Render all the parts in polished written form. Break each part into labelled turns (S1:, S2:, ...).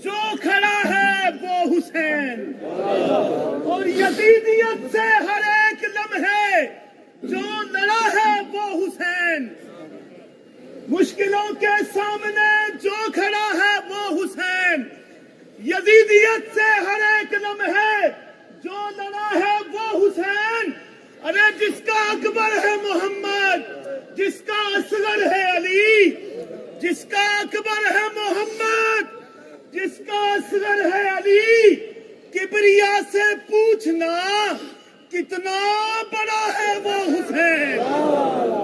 S1: جو کھڑا ہے وہ حسین، اور یزیدیت سے ہر ایک لمحے جو لڑا ہے وہ حسین، مشکلوں کے سامنے جو کھڑا ہے وہ حسین، یزیدیت سے ہر ایک لمحے جو لڑا ہے وہ حسین۔ ارے جس کا اکبر ہے محمد، جس کا اصغر ہے علی، جس کا اکبر ہے محمد، جس کا اصغر ہے علی، کبریا سے پوچھنا کتنا بڑا ہے وہ حسین۔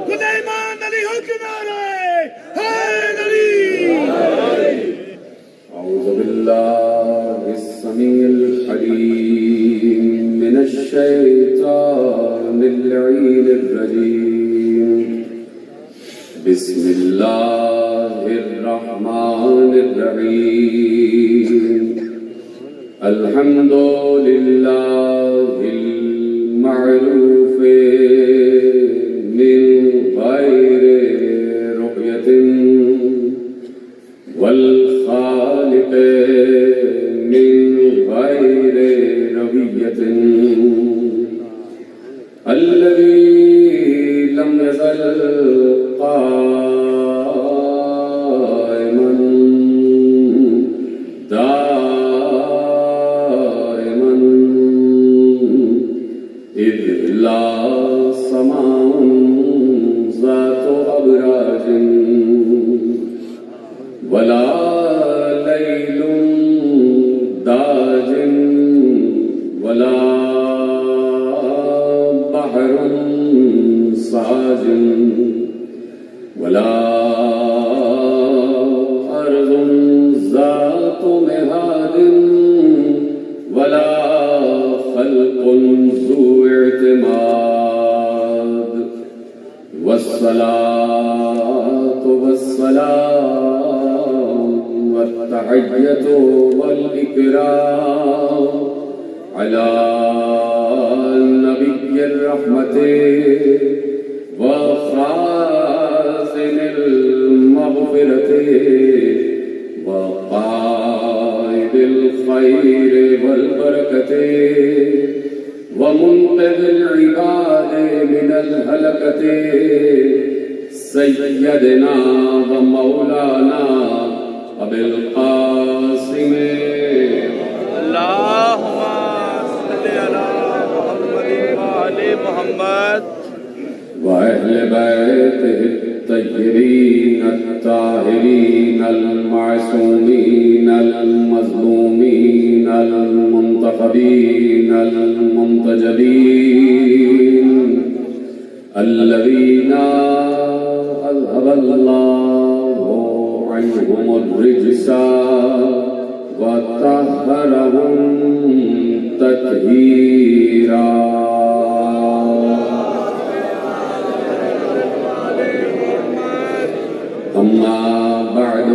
S1: سلیمان علی ہو کنارے حیدر علی۔
S2: اعوذ باللہ السمیع العلیم من الشیطان اللعین الرجیم، بسم اللہ الرحمن الرحیم، الحمد للہ المعروف من غیر رؤیت والخالق من غیر رویت، الذي لم يزل قائما دائما إذ لا سماء ذات أبراج ولا ليل داج ولا بحر ساج ولا أرض ذات مهاد ولا خلق ذو اعتماد، والصلاة والسلام والتحية والإكرام على نبي الرحمة وخازن المغفرة وقائد الخير والبركة ومنقذ العباد من الهلكة، سيدنا ومولانا أبي القاسم
S1: اللهم صل على محمد وآل محمد
S2: وأهل بيته الطيبين الطاهرين المعصومين المظلومين المنتخبين المنتجبين، الذين أذهب الله عنهم الرجس وطهرهم تطهيرا۔ أما بعد،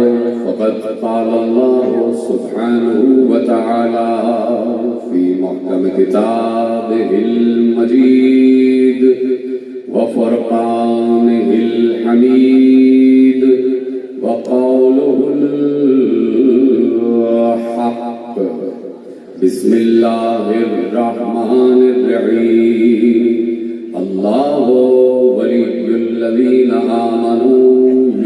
S2: فقد قال الله سبحانه وتعالى في محكم كتابه المجيد وفرقانه الحميد وقوله الحق، بسم الله الرحمن الرحيم، الله ولي الذين آمنوا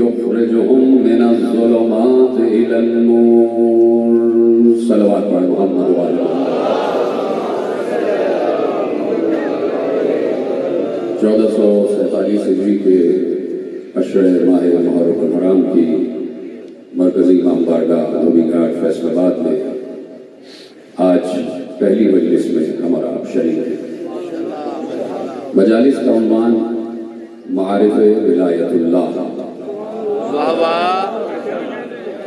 S2: يخرجهم من الظلمات إلى النور۔ صلوات على محمد وعلى آله۔ 1447 ہجری کے عشرہ ماہ محرم الحرام کی مرکزی امام بارگاہ نبی گھاٹ فیصل آباد میں آج پہلی مجلس میں ہمارا شریک ہے۔ مجالس کا عنوان معارف ولایت اللہ،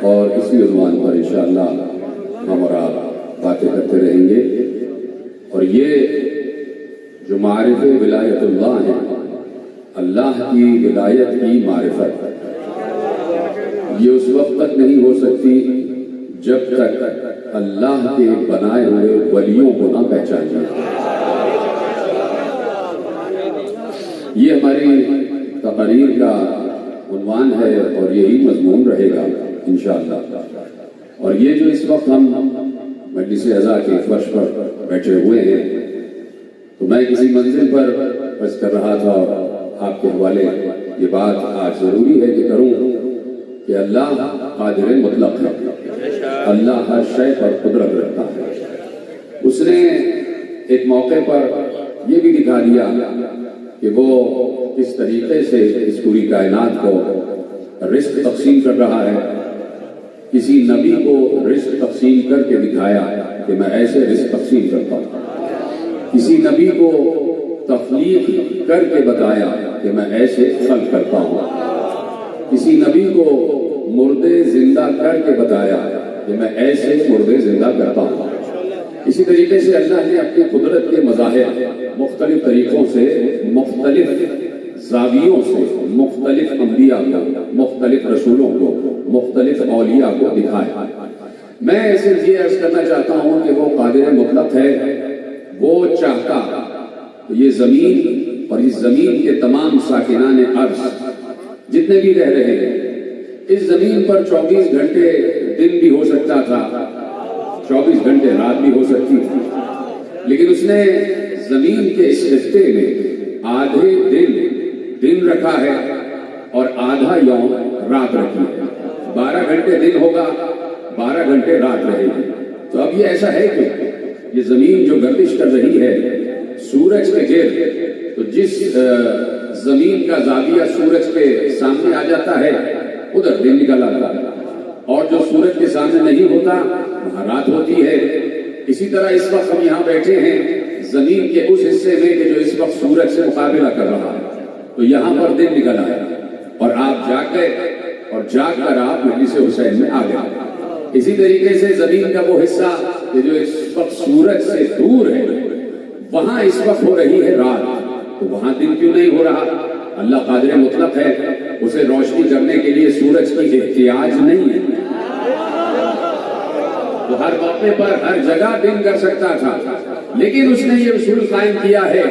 S2: اور اسی عنوان پر انشاءاللہ ہم اور آپ باتیں کرتے رہیں گے۔ اور یہ جو معارف ولایت اللہ ہے، اللہ کی ولایت کی معرفت، یہ اس وقت تک نہیں ہو سکتی جب تک اللہ کے بنائے ہوئے ولیوں کو نہ پہچان جائے۔ یہ ہماری تقریر کا عنوان ہے اور یہی مضمون رہے گا انشاءاللہ۔ اور یہ جو اس وقت ہم مجلس اعزا کے فرش پر بیٹھے ہوئے ہیں، تو میں کسی منزل پر بس کر رہا تھا اور آپ کے حوالے یہ بات آج ضروری ہے کہ کروں کہ اللہ قادر مطلق ہے، اللہ ہر شے پر قدرت رکھتا ہے۔ اس نے ایک موقع پر یہ بھی دکھا دیا کہ وہ کس طریقے سے اس پوری کائنات کو رزق تقسیم کر رہا ہے۔ کسی نبی کو رزق تقسیم کر کے دکھایا کہ میں ایسے رزق تقسیم کرتا ہوں، کسی نبی کو تخلیق کر کے بتایا کہ میں ایسے خلق کرتا ہوں، کسی نبی کو مردے زندہ کر کے بتایا کہ میں ایسے مردے زندہ کرتا ہوں۔ اسی طریقے سے اللہ نے اپنی قدرت کے مظاہر مختلف طریقوں سے، مختلف زاویوں سے، مختلف انبیاء کو، مختلف رسولوں کو، مختلف اولیاء کو دکھایا۔ میں صرف یہ عرض کرنا چاہتا ہوں کہ وہ قادر مطلق ہے، وہ چاہتا تو یہ زمین اور اس زمین کے تمام ساکنان عرض جتنے بھی رہ رہے ہیں، اس زمین پر 24 گھنٹے دن بھی ہو سکتا تھا، 24 گھنٹے رات بھی ہو سکتی تھی، لیکن اس نے زمین کے اس خطے میں آدھے دن رکھا ہے اور آدھا یوم رات رکھی ہے۔ 12 گھنٹے دن ہوگا، 12 گھنٹے رات رہے گی۔ تو اب یہ ایسا ہے کہ یہ زمین جو گردش کر رہی ہے سورج کے گرد، تو جس زمین کا زاویہ سورج کے سامنے آ جاتا ہے ادھر دن نکل آتا ہے، اور جو سورج کے سامنے نہیں ہوتا وہاں رات ہوتی ہے۔ اسی طرح اس وقت ہم یہاں بیٹھے ہیں زمین کے اس حصے میں کہ جو اس وقت سورج سے مقابلہ کر رہا ہے، تو یہاں پر دن نکل آیا اور آپ جاگ گئے، اور جاگ کر آپ مجلس حسین میں آ گئے۔ اسی طریقے سے زمین کا وہ حصہ کہ جو اس وقت سورج سے دور ہے، وہاں اس وقت ہو رہی ہے رات، تو وہاں دن کیوں نہیں ہو رہا؟ اللہ قادر مطلق ہے، اسے روشنی کرنے کے لیے سورج کی احتیاج نہیں ہے۔ وہ ہر موقع پر ہر جگہ دن کر سکتا تھا، لیکن اس نے یہ اصول قائم کیا ہے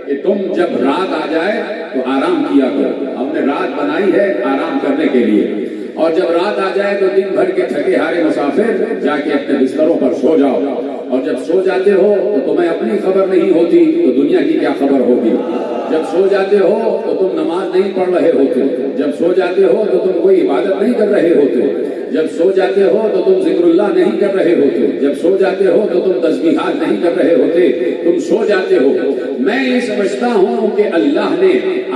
S2: کہ تم جب رات آ جائے تو آرام کیا کرو۔ ہم نے رات بنائی ہے آرام کرنے کے لیے، اور جب رات آ جائے تو دن بھر کے تھکے ہارے مسافر جا کے اپنے بستروں پر سو جاؤ، اور جب سو جاتے ہو تو تمہیں اپنی خبر نہیں ہوتی تو دنیا کی کیا خبر ہوگی۔ جب سو جاتے ہو تو تم نماز نہیں پڑھ رہے ہوتے، جب سو جاتے ہو تو تم کوئی عبادت نہیں کر رہے ہوتے، جب سو جاتے ہو تو تم ذکر اللہ نہیں کر رہے ہوتے، جب سو جاتے ہو تو تم تسبیحات نہیں کر رہے ہوتے، تم سو جاتے ہو۔ میں یہ سمجھتا ہوں کہ اللہ نے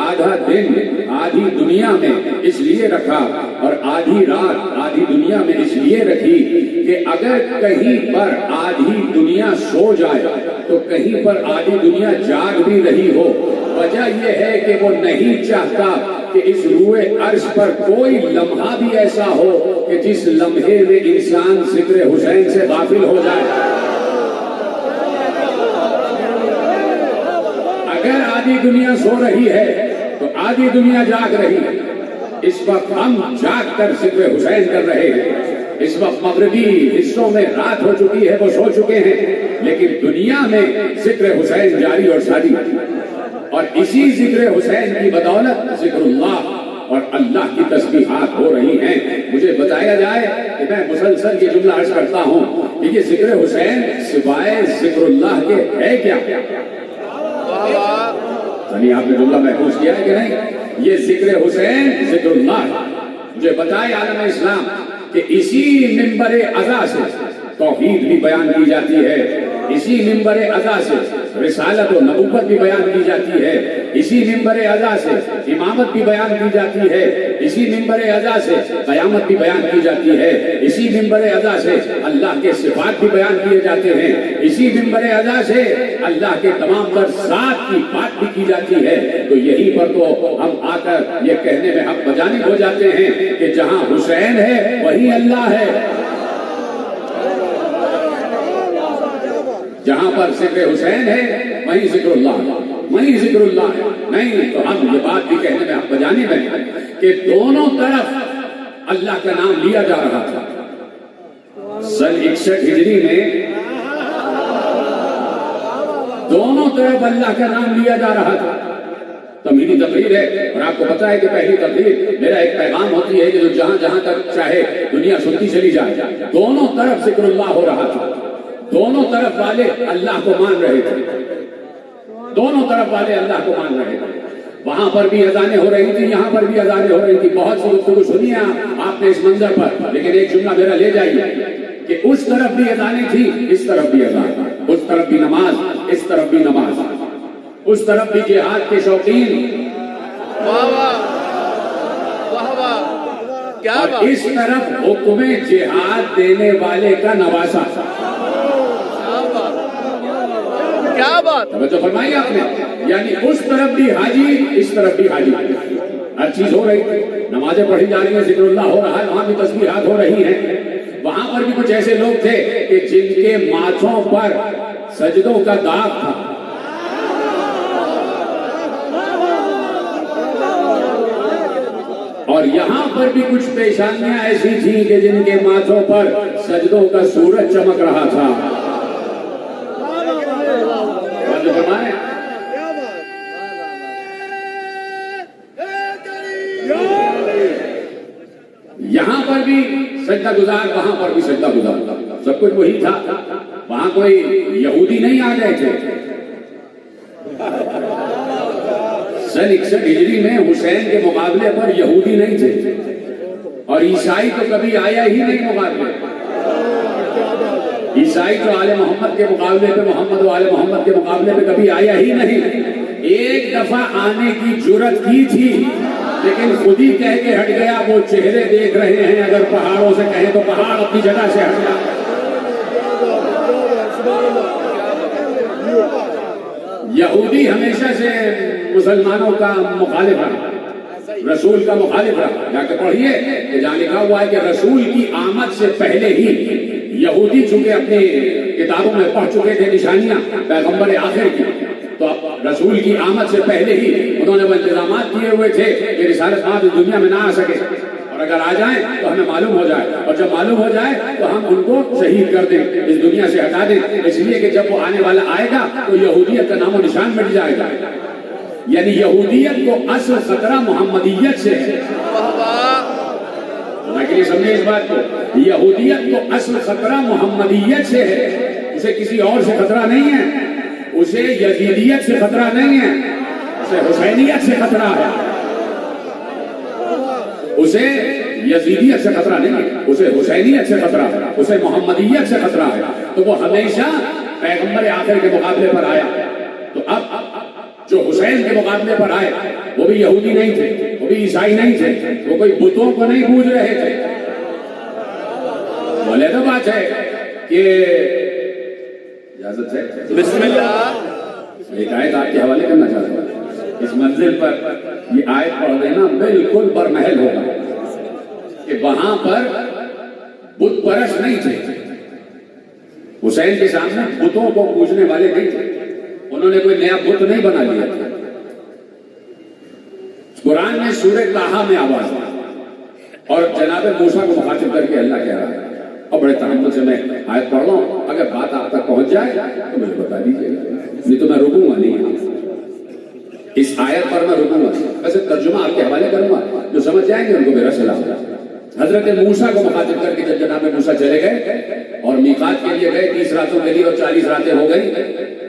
S2: آدھا دن آدھی دنیا میں اس لیے رکھا اور آدھی رات آدھی دنیا میں اس لیے رکھی کہ اگر کہیں پر آدھی دنیا سو جائے تو کہیں پر آدھی دنیا جاگ بھی رہی ہو۔ وجہ یہ ہے کہ وہ نہیں چاہتا کہ اس روئے عرش پر کوئی لمحہ بھی ایسا ہو کہ جس لمحے میں انسان ذکر حسین سے غافل ہو جائے۔ اگر آدھی دنیا سو رہی ہے تو آدھی دنیا جاگ رہی ہے۔ اس وقت ہم جاگ کر ذکر حسین کر رہے ہیں، اس وقت مغربی حصوں میں رات ہو چکی ہے، وہ سو چکے ہیں، لیکن دنیا میں ذکر حسین جاری اور ساری، اور اسی ذکر حسین کی بدولت ذکر اللہ اور اللہ کی تسبیحات ہو رہی ہیں۔ مجھے بتایا جائے کہ میں مسلسل یہ جملہ عرض کرتا ہوں کہ یہ ذکر حسین سوائے ذکر اللہ کے ہے کیا؟ یعنی آپ نے جملہ محفوظ کیا ہے کہ نہیں؟ یہ ذکر حسین ذکر اللہ ہے۔ مجھے بتائے عالم اسلام کہ اسی منبر عزا سے توحید بھی بیان کی جاتی ہے، اسی منبر عزا سے رسالت و نبوت بھی بیان کی جاتی ہے، اسی منبر عزا سے امامت بھی بیان کی جاتی ہے، اسی منبر عزا سے قیامت بھی بیان کی جاتی ہے، اسی منبر عزا سے اللہ کے صفات بھی بیان کیے جاتے ہیں، اسی منبر عزا سے اللہ کے تمام تر ذات کی بات بھی کی جاتی ہے۔ تو یہی پر تو ہم آ کر یہ کہنے میں حق بجانب ہو جاتے ہیں کہ جہاں حسین ہے وہی اللہ ہے، جہاں پر ذکر حسین ہے وہیں ذکر اللہ ہے، وہیں ذکر اللہ ہے۔ نہیں تو ہم یہ بات بھی کہنے میں حق بجانب ہیں کہ دونوں طرف اللہ کا نام لیا جا رہا تھا۔ سن 61 ہجری میں دونوں طرف اللہ کا نام لیا جا رہا تھا۔ تمہید توحیدی تقریر ہے، اور آپ کو پتا ہے کہ پہلی تقریر میرا ایک پیغام ہوتی ہے کہ جو جہاں جہاں تک چاہے دنیا سنتی چلی جائے. دونوں طرف ذکر اللہ ہو رہا تھا، دونوں طرف والے اللہ کو مان رہے تھے، دونوں طرف والے اللہ کو مان رہے تھے. وہاں پر بھی اذانیں ہو رہی تھی، یہاں پر بھی اذانیں ہو رہی تھی. بہت سی گفتگو سنی ہے آپ نے اس منظر پر، لیکن ایک جملہ میرا لے جائیے کہ اس طرف بھی اذانیں تھی، اس طرف بھی اذان، اس طرف بھی نماز، اس طرف بھی نماز، اس طرف بھی جہاد کے شوقین، اور اس طرف حکم جہاد دینے والے کا نواسا.
S3: کیا بات،
S2: توجہ فرمائی آپ نے. یعنی اس طرف بھی حاجی، اس طرف بھی حاجی، ہر چیز ہو رہی ہے. نمازیں پڑھی جا رہی ہیں، ذکر اللہ ہو رہا ہے، وہاں بھی تسبیحات ہو رہی ہیں. وہاں پر بھی کچھ ایسے لوگ تھے کہ جن کے ماتھوں پر سجدوں کا داغ تھا. اور یہاں پر بھی کچھ پیشانیاں ایسی تھیں کہ جن کے ماتھوں پر سجدوں کا سورج چمک رہا تھا. یہاں پر بھی سجدہ گزار، وہاں پر بھی سجدہ گزار، سب کچھ وہی تھا. وہاں کوئی یہودی نہیں آ گئے تھے. سن 61 ہجری میں حسین کے مقابلے پر یہودی نہیں تھے، اور عیسائی تو کبھی آیا ہی نہیں مقابلے. عیسائی تو آل محمد کے مقابلے پہ، محمد و آل محمد کے مقابلے پہ کبھی آیا ہی نہیں. ایک دفعہ آنے کی جرت کی تھی، لیکن خود ہی کہہ کے ہٹ گیا. وہ چہرے دیکھ رہے ہیں، اگر پہاڑوں سے کہیں تو پہاڑ اپنی جگہ سے ہٹ گیا. یہودی ہمیشہ سے مسلمانوں کا مخالف رہا، رسول کا مخالف رہا. جا کے پڑھیے کہ جہاں لکھا ہوا ہے کہ رسول کی آمد سے پہلے ہی یہودی چونکہ اپنی کتابوں میں پڑھ چکے تھے نشانیاں پیغمبر آخر کی، تو رسول کی آمد سے پہلے ہی انہوں نے وہ انتظامات کیے ہوئے تھے کہ رسالت آپ اس دنیا میں نہ آ سکے، اور اگر آ جائیں تو ہمیں معلوم ہو جائے، اور جب معلوم ہو جائے تو ہم ان کو شہید کر دیں، اس دنیا سے ہٹا دیں. اس لیے کہ جب وہ آنے والا آئے گا تو یہودیت کا نام و نشان مٹ جائے گا. یعنی یہودیت کو اصل خطرہ محمدیت سے ہے. سمجھے اس بات کو، یہودیت کو اصل خطرہ محمدیت سے ہے، اسے کسی اور سے خطرہ نہیں ہے، اسے یزیدیت سے خطرہ نہیں ہے، اسے حسینیت سے خطرہ ہے. اسے یزیدیت سے خطرہ نہیں ہے، اسے حسینیت سے خطرہ ہے، اسے محمدیت سے خطرہ ہے. تو وہ ہمیشہ پیغمبر آخر کے مقابلے پر آیا. تو اب جو حسین کے مقابلے پر آئے وہ بھی یہودی نہیں تھے، وہ بھی عیسائی نہیں تھے، وہ کوئی بتوں کو نہیں پوج رہے تھے. بولے تو بات ہے کہ اجازت ہے
S3: بسم اللہ.
S2: ایک آیت آپ کے حوالے کرنا چاہتا ہوں. اس منزل پر یہ آیت پڑھ دینا بالکل برمحل ہوگا کہ وہاں پر بت پرست نہیں تھے. حسین کے سامنے بتوں کو پوجنے والے نہیں تھے، انہوں نے کوئی نیا بت نہیں بنا لیا تھا. قرآن میں سورہ طٰہٰ میں آواز اور جناب موسیٰ کو مخاطب کر کے اللہ کہہ رہا ہے، اور بڑے تحمل سے میں آیت پڑھ رہا ہوں، اگر بات آپ تک پہنچ جائے تو مجھے بتا دیجیے گا، نہیں تو میں رکوں گا نہیں. اس آیت پر میں رکوں گا، ویسے ترجمہ آپ کے حوالے کروں گا، جو سمجھ جائیں گے ان کو میرا سلام. حضرت موسیٰ کو مخاطب کر کے جب جناب موسیٰ چلے گئے اور میقات کے لیے گئے 30 راتوں کے لیے اور 40 راتیں ہو گئی،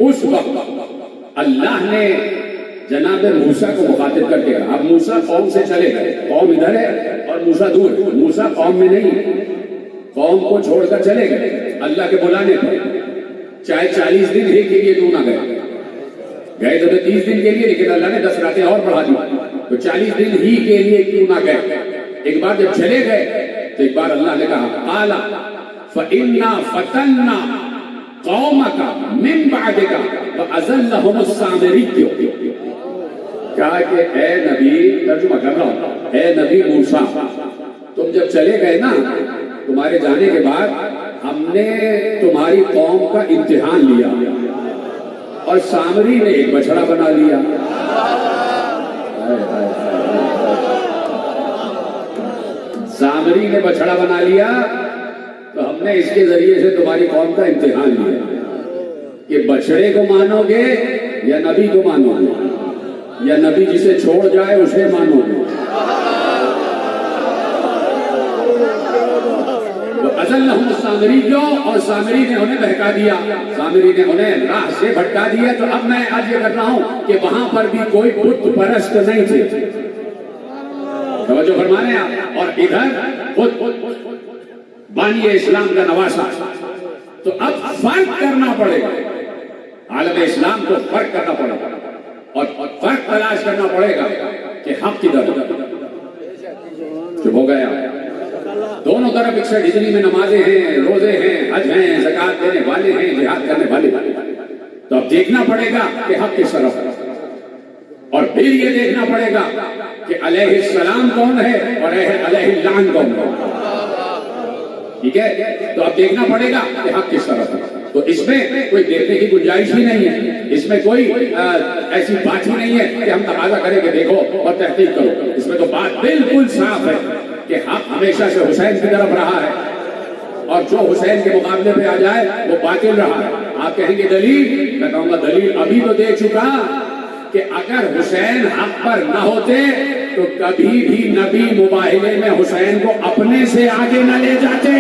S2: اس وقت اللہ نے جناب موسیٰ کو مخاطب کر کے کہا. اب موسیٰ قوم سے چلے گئے، قوم ادھر ہے اور موسیٰ دور. موسیٰ قوم میں نہیں، قوم کو چھوڑ کر چلے گئے اللہ کے بلانے پر، چاہے 40 دن ہی کے لیے کیوں نہ گئے. گئے تو 30 دن کے لیے، لیکن اللہ نے 10 راتیں اور بڑھا دی، تو 40 دن ہی کے لیے کیوں نہ گئے. ایک بار جب چلے گئے تو ایک بار اللہ نے کہا قَالَ فَإِنَّا فَتَنَّا قَوْمَكَ مِن بَعْدِكَ وَأَزَلَّهُمُ السَّامِرِيُّ. کہا کہ اے نبی، ترجمہ کر رہا ہوں، اے نبی موسیٰ، تم جب چلے گئے نا، تمہارے جانے کے بعد ہم نے تمہاری قوم کا امتحان لیا اور سامری نے ایک بچڑا بنا لیا. سامری نے بچڑا بنا لیا تو ہم نے اس کے ذریعے سے تمہاری قوم کا امتحان لیا کہ بچڑے کو مانو گے یا نبی کو مانو گے. یا نبی جسے چھوڑ جائے اسے مانو گے؟ اضلهم السامری کیوں؟ اور سامری نے انہیں بہکا دیا، سامری نے انہیں راہ سے بھٹکا دیا۔ تو اب میں آج یہ کر رہا ہوں کہ وہاں پر بھی کوئی بت پرست نہیں تھے، توجہ فرما رہے ہیں آپ، اور ادھر خود بانی اسلام کا نواسا۔ تو اب فرق کرنا پڑے گا، عالم اسلام کو فرق کرنا پڑے گا اور فرق تلاش کرنا پڑے گا کہ حق کدھر ہے۔ چپ ہو گیا، دونوں طرف 61 ہجری میں نمازیں ہیں، روزے ہیں، حج ہیں، زکات دینے والے ہیں، جہاد کرنے والے۔ تو اب دیکھنا پڑے گا کہ حق کس طرف ہے، اور پھر یہ دیکھنا پڑے گا کہ علیہ السلام کون ہے اور علیہ اللعن کون ہے۔ ٹھیک ہے، تو اب دیکھنا پڑے گا کہ حق کس طرف ہے۔ تو اس میں کوئی دیکھنے کی گنجائش ہی نہیں ہے، اس میں کوئی ایسی بات ہی نہیں ہے کہ ہم تقاضا کریں کہ دیکھو اور تحقیق کرو۔ اس میں تو بات بالکل صاف ہے کہ حق ہمیشہ سے حسین کی طرف رہا ہے، اور جو حسین کے مقابلے پہ آ جائے وہ باطل رہا ہے۔ آپ کہیں گے دلیل، میں کہوں گا دلیل ابھی تو دے چکا کہ اگر حسین حق پر نہ ہوتے تو کبھی بھی نبی مباہلے میں حسین کو اپنے سے آگے نہ لے جاتے۔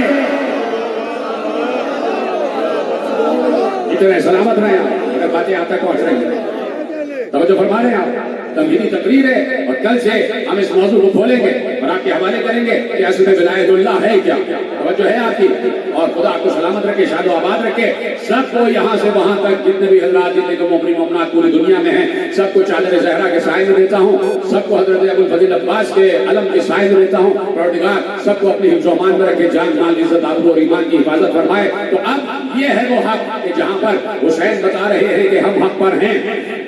S2: اتنے سلامت رہے آپ، اگر باتیں آپ تک پہنچ رہی ہیں، توجہ فرما رہے ہیں آپ۔ تمہیدی تقریر ہے، اور کل سے ہم اس موضوع کو کھولیں گے اور آپ کے حوالے کریں گے کہ اصل میں ولایت اللہ ہے کیا۔ توجہ ہے آپ کی، اور خدا آپ کو سلامت رکھے، شاد و آباد رکھے۔ سب کو یہاں سے وہاں تک جتنے بھی حضرات جتنے کو مومنین مومنات پوری دنیا میں ہیں، سب کو چادر زہرا کے سائے میں دیتا ہوں، سب کو حضرت ابو الفضل عباس کے علم کے سائے میں دیتا ہوں۔ پروردگار سب کو اپنی حفظ و امان میں رکھے، جان مال عزت آبرو اور ایمان کی حفاظت فرمائے۔ تو اب یہ ہے وہ حق کہ جہاں پر حسین بتا رہے ہیں کہ ہم حق پر ہیں،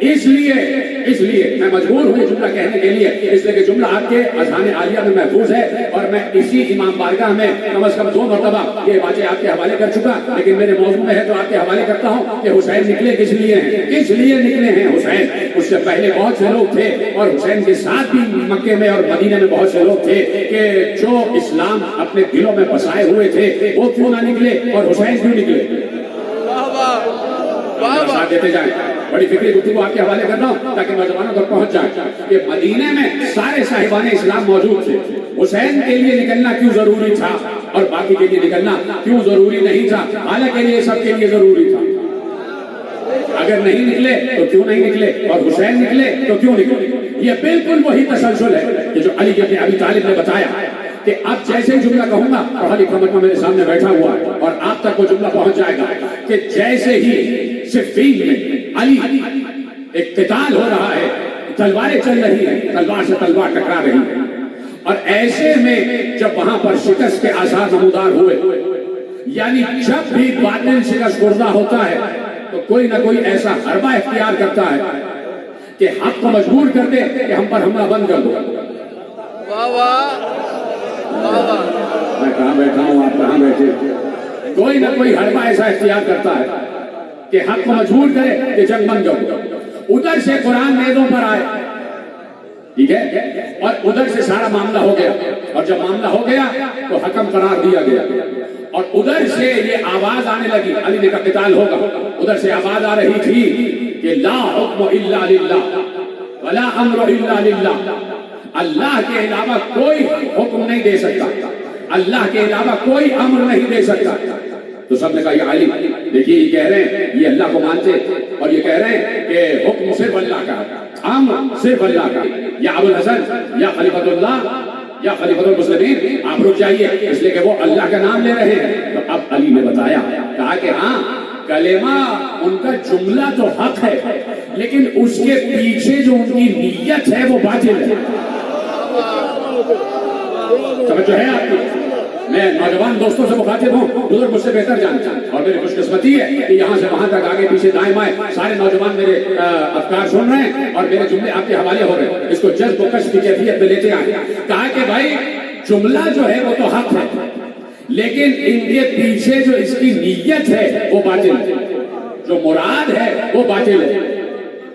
S2: اس لیے میں مجبور ہوں یہ جملہ کہنے کے لیے، اس لیے کہ جملہ آپ کے اذہان عالیہ میں محفوظ ہے، اور میں اسی امام بارگاہ میں کم از کم 2 مرتبہ یہ باتیں آپ کے حوالے کر چکا، لیکن میرے موضوع میں ہے تو آپ کے حوالے کرتا ہوں کہ حسین نکلے کس لیے ہیں، کس لیے نکلے ہیں حسین۔ اس سے پہلے بہت سے لوگ تھے، اور حسین کے ساتھ بھی مکے میں اور مدینہ میں بہت سے لوگ تھے کہ جو اسلام اپنے دلوں میں بسائے ہوئے تھے، وہ کیوں نہ نکلے اور حسین کیوں نکلے۔ ساتھ دیتے جائیں، بڑی فکری گفتگو آپ کے حوالے کرتا ہوں تاکہ نوجوانوں تک پہنچ جائے کہ مدینے میں سارے صاحبان اسلام موجود تھے، حسین کے لیے نکلنا کیوں ضروری تھا اور باقی کے لیے نکلنا کیوں ضروری نہیں تھا، حالانکہ یہ سب کے لیے ضروری تھا۔ اگر نہیں نکلے تو کیوں نہیں نکلے، اور حسین نکلے تو کیوں نکلے۔ یہ بالکل وہی تسلسل ہے کہ جو علی بن ابی طالب نے بتایا کہ اب جیسے ہی جملہ کہوں گا، اور علی خمر میرے سامنے بیٹھا ہوا ہے اور آپ تک وہ جملہ پہنچ جائے گا کہ جیسے ہی صفین میں علی ایک قتال ہو رہا ہے، تلواریں چل رہی ہیں، تلوار سے تلوار ٹکرا رہی ہے، اور ایسے میں جب وہاں پر شکست کے آثار نمودار ہوئے، یعنی جب بھی باطل شکست خوردہ ہوتا ہے تو کوئی نہ کوئی ایسا حربہ اختیار کرتا ہے کہ حق کو مجبور کر دے کہ ہم پر حملہ بند کر دو۔ میں کہاں بیٹھا ہوں، آپ کہاں بیٹھے؟ کوئی نہ کوئی حربہ ایسا اختیار کرتا ہے کہ حق کو مجبور کرے کہ جنگ بند کر دو۔ ادھر سے قرآن نیزوں پر آئے، ٹھیک ہے، اور ادھر سے سارا معاملہ ہو گیا، اور جب معاملہ ہو گیا تو حکم قرار دیا گیا، اور ادھر سے یہ آواز آنے لگی علی نے کہا قتال ہوگا۔ ادھر سے آواز آ رہی تھی کہ لا حکم الا للہ ولا امر الا للہ، اللہ کے علاوہ کوئی حکم نہیں دے سکتا، اللہ کے علاوہ کوئی امر نہیں دے سکتا۔ تو سب نے کہا یا علی، دیکھیے یہ کہہ رہے ہیں یہ اللہ کو مانتے، اور یہ کہہ رہے ہیں کہ حکم صرف اللہ کا، امر صرف اللہ کا، یا ابو الحسن یا خلیفۃ اللہ یا خلیفۃ المسلمین آپ رک جائیے، اس لیے کہ وہ اللہ کا نام لے رہے ہیں۔ تو اب علی نے بتایا، کہا کہ ہاں کلمہ ان کا جملہ تو حق ہے، لیکن اس کے پیچھے جو ان کی نیت ہے وہ باطل ہے۔ توجہ ہے آپ کی؟ میں نوجوان دوستوں سے مخاطب ہوں، بزرگ مجھ سے بہتر جانتے ہیں، اور میری خوش قسمتی ہے کہ یہاں سے وہاں تک آگے پیچھے دائیں بائیں سارے نوجوان میرے افکار سن رہے ہیں اور میرے جملے آپ کے حوالے ہو رہے ہیں۔ اس کو جذب و کشف کی کیفیت میں لیتے آئے، کہا کہ بھائی جملہ جو ہے وہ تو حق ہے، لیکن ان کے پیچھے جو اس کی نیت ہے وہ باطل ہے، جو مراد ہے وہ باطل ہے۔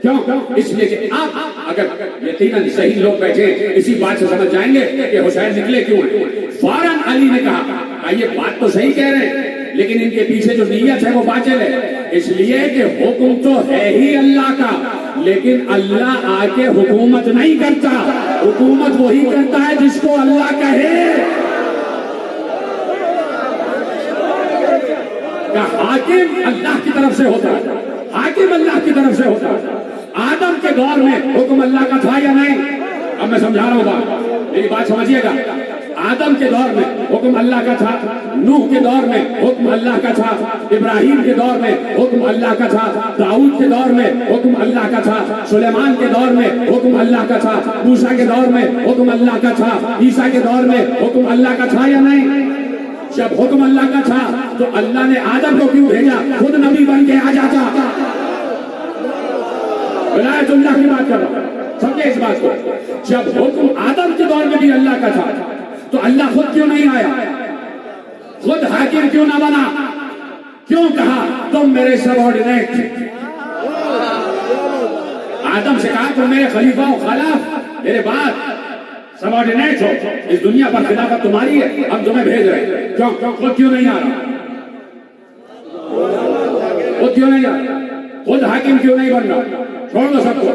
S2: کیوں؟ اس لیے کہ آپ اگر یقیناً صحیح لوگ بیٹھے اسی بات سے سمجھ جائیں گے کہ حسین نکلے کیوں ہیں۔ فوراً علی نے کہا یہ بات تو صحیح کہہ رہے ہیں، لیکن ان کے پیچھے جو نیت ہے وہ باطل ہے۔ اس لیے کہ حکم تو ہے ہی اللہ کا، لیکن اللہ آ کے حکومت نہیں کرتا، حکومت وہی کرتا ہے جس کو اللہ کہے۔ کہ حاکم اللہ کی طرف سے ہوتا ہے، حاکم اللہ کی طرف سے ہوتا ہے۔ آدم کے دور میں حکم اللہ کا تھا یا نہیں؟ اب میں سمجھا رہا ہوں بات، میری بات سمجھیے گا۔ آدم کے دور میں حکم اللہ کا تھا، نوح کے دور میں حکم اللہ کا تھا، ابراہیم کے دور میں حکم اللہ کا تھا، داؤد کے دور میں حکم اللہ کا تھا، سلیمان کے دور میں حکم اللہ کا تھا، موسیٰ کے دور میں حکم اللہ کا تھا، عیسیٰ کے دور میں حکم اللہ کا تھا یا نہیں؟ جب حکم اللہ کا تھا تو اللہ نے آدم کو کیوں بھیجا؟ خود نبی بن کے آ جاتا۔ ولایت اللہ کی بات کر رہا ہوں، سمجھے اس بات کو۔ جب حکم آدم کے دور میں بھی اللہ کا تھا تو اللہ خود کیوں نہیں آیا؟ خود حاکم کیوں نہ بنا؟ کیوں کہا تم میرے سبارڈینیٹ؟ آدم سے کہا تم میرے خلیفہ و خلاف، میرے بعد سبارڈینیٹ ہو، اس دنیا پر خلافت تمہاری ہے، ہم تمہیں بھیج رہے ہیں۔ کیوں خود کیوں نہیں آ رہا؟ خود کیوں نہیں آ رہا؟ خود حاکم کیوں نہیں بن رہا؟ چھوڑ دو سب کو۔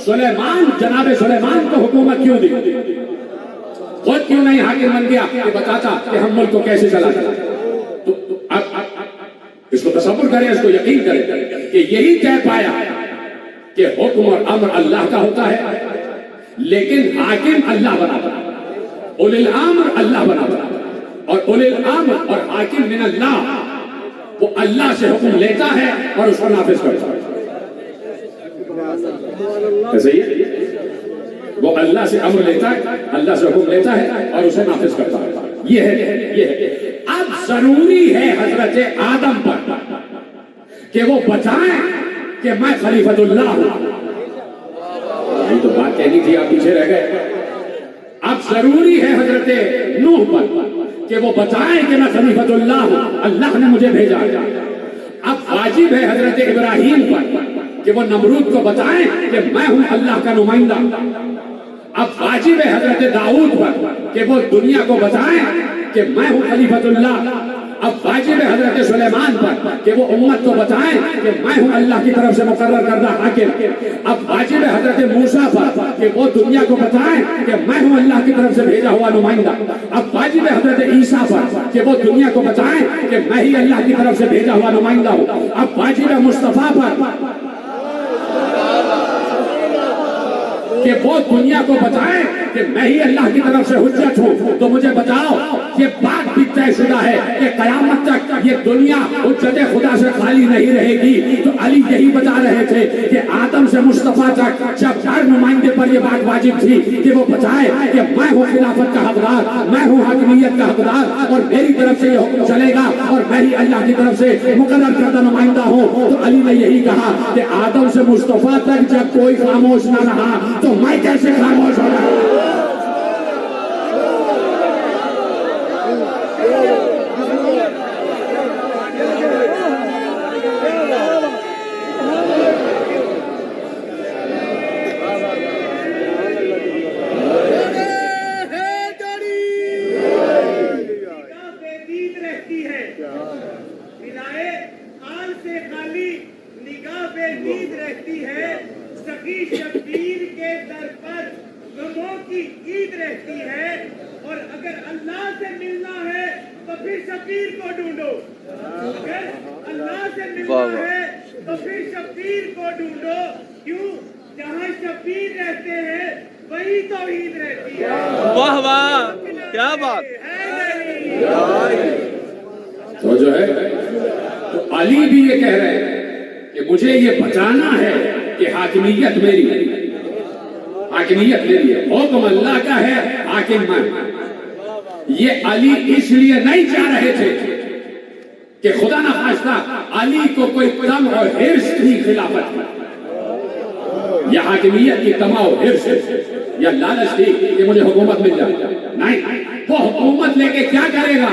S2: سلیمان، جناب سلیمان کو حکومت کیوں دی؟ خود کیوں نہیں حاکم بن گیا کہ بتاتا کہ ہم ملک کو کیسے چلاتے؟ تو اب اس کو تصور کریں، اس کو یقین کریں کہ یہی طے پایا کہ حکم اور امر اللہ کا ہوتا ہے، لیکن حاکم اللہ بناتا، اولی الامر اللہ بناتا، اور اولی الامر اور حاکم من اللہ، وہ اللہ سے حکم لیتا ہے اور اس کو نافذ کرتا ہے۔ ایسے ہی وہ اللہ سے امر لیتا ہے، اللہ سے حکم لیتا ہے اور اسے نافذ کرتا ہے۔ یہ ہے۔ اب ضروری ہے حضرت آدم پر کہ وہ بتائیں کہ میں خلیفۃ اللہ ہوں۔ یہ تو بات کہنی تھی، آپ پیچھے رہ گئے۔ اب ضروری ہے حضرت نوح پر کہ وہ بتائیں کہ میں خلیفۃ اللہ ہوں، اللہ نے مجھے بھیجا۔ اب واجب ہے حضرت ابراہیم پر کہ وہ نمرود کو بتائیں کہ میں ہوں اللہ کا نمائندہ۔ اب واجب ہے حضرت داؤد پر کہ وہ دنیا کو بتائیں کہ میں ہوں خلیفۃ اللہ۔ اب واجب ہے حضرت سلیمان پر کہ وہ امت کو بتائیں کہ میں ہوں اللہ کی طرف سے مقرر کردہ حاکم۔ اب واجب ہے حضرت موسیٰ پر کہ وہ دنیا کو بتائیں کہ میں ہوں اللہ کی طرف سے بھیجا ہوا نمائندہ۔ اب واجب ہے حضرت عیسیٰ پر کہ وہ دنیا کو بتائیں کہ میں ہی اللہ کی طرف سے بھیجا ہوا نمائندہ ہوں۔ اب واجب ہے مصطفیٰ پر کہ وہ دنیا کو بتائیں کہ میں ہی اللہ کی طرف سے حجت ہوں۔ تو مجھے بتاؤ، یہ بات بھی طے شدہ ہے کہ قیامت تک یہ دنیا حجت خدا سے خالی نہیں رہے گی۔ تو علی یہی بتا رہے تھے کہ آدم سے مصطفیٰ تک جب ہر نمائندے پر یہ بات واجب تھی کہ وہ بتائے کہ میں ہوں خلافت کا حقدار، میں ہوں حاکمیت کا حقدار، اور میری طرف سے یہ حکم چلے گا اور میں ہی اللہ کی طرف سے مقرر کردہ نمائندہ ہوں۔ تو علی نے یہی کہا کہ آدم سے مصطفیٰ تک جب کوئی خاموش نہ رہا تو میں کیسے خاموش ہو رہا ہوں؟
S3: واہ واہ، کیا بات۔
S2: تو جو ہے تو علی بھی یہ کہہ رہے ہیں کہ مجھے یہ بتانا ہے کہ حاکمیت میری ہے، حاکمیت میری ہے، حکم اللہ کا ہے، حاکم میں۔ یہ علی اس لیے نہیں چاہ رہے تھے کہ خدا نخواستہ علی کو کوئی کم اور حرص تھی خلافت میں، یا حاکمیت کی تما و حرص یا لالچ تھی کہ مجھے حکومت مل جائے۔ نہیں، وہ حکومت لے کے کیا کرے گا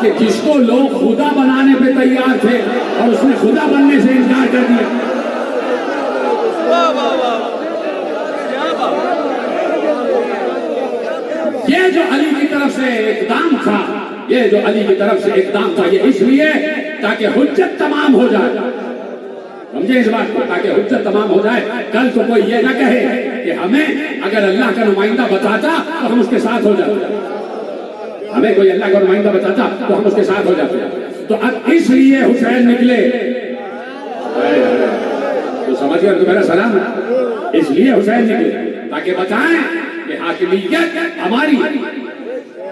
S2: کہ جس کو لوگ خدا بنانے پہ تیار تھے اور اس نے خدا بننے سے انکار کر دیا۔ یہ جو علی کی طرف سے اقدام تھا یہ جو علی کی طرف سے اقدام تھا یہ اس لیے تاکہ حجت تمام ہو جائے. سمجھے اس بات کو؟ تاکہ حجت تمام ہو جائے. کل تو کوئی یہ نہ کہے کہ ہمیں اگر اللہ کا نمائندہ بتاتا تو ہم اس کے ساتھ ہو جاتے. ہمیں کوئی اللہ کا نمائندہ بتاتا تو ہم اس کے ساتھ ہو جاتے. تو اب اس لیے حسین نکلے. تو سمجھ گئے تو میرا سلام ہے. اس لیے حسین نکلے تاکہ بتائیں کہ حاکمیت ہماری.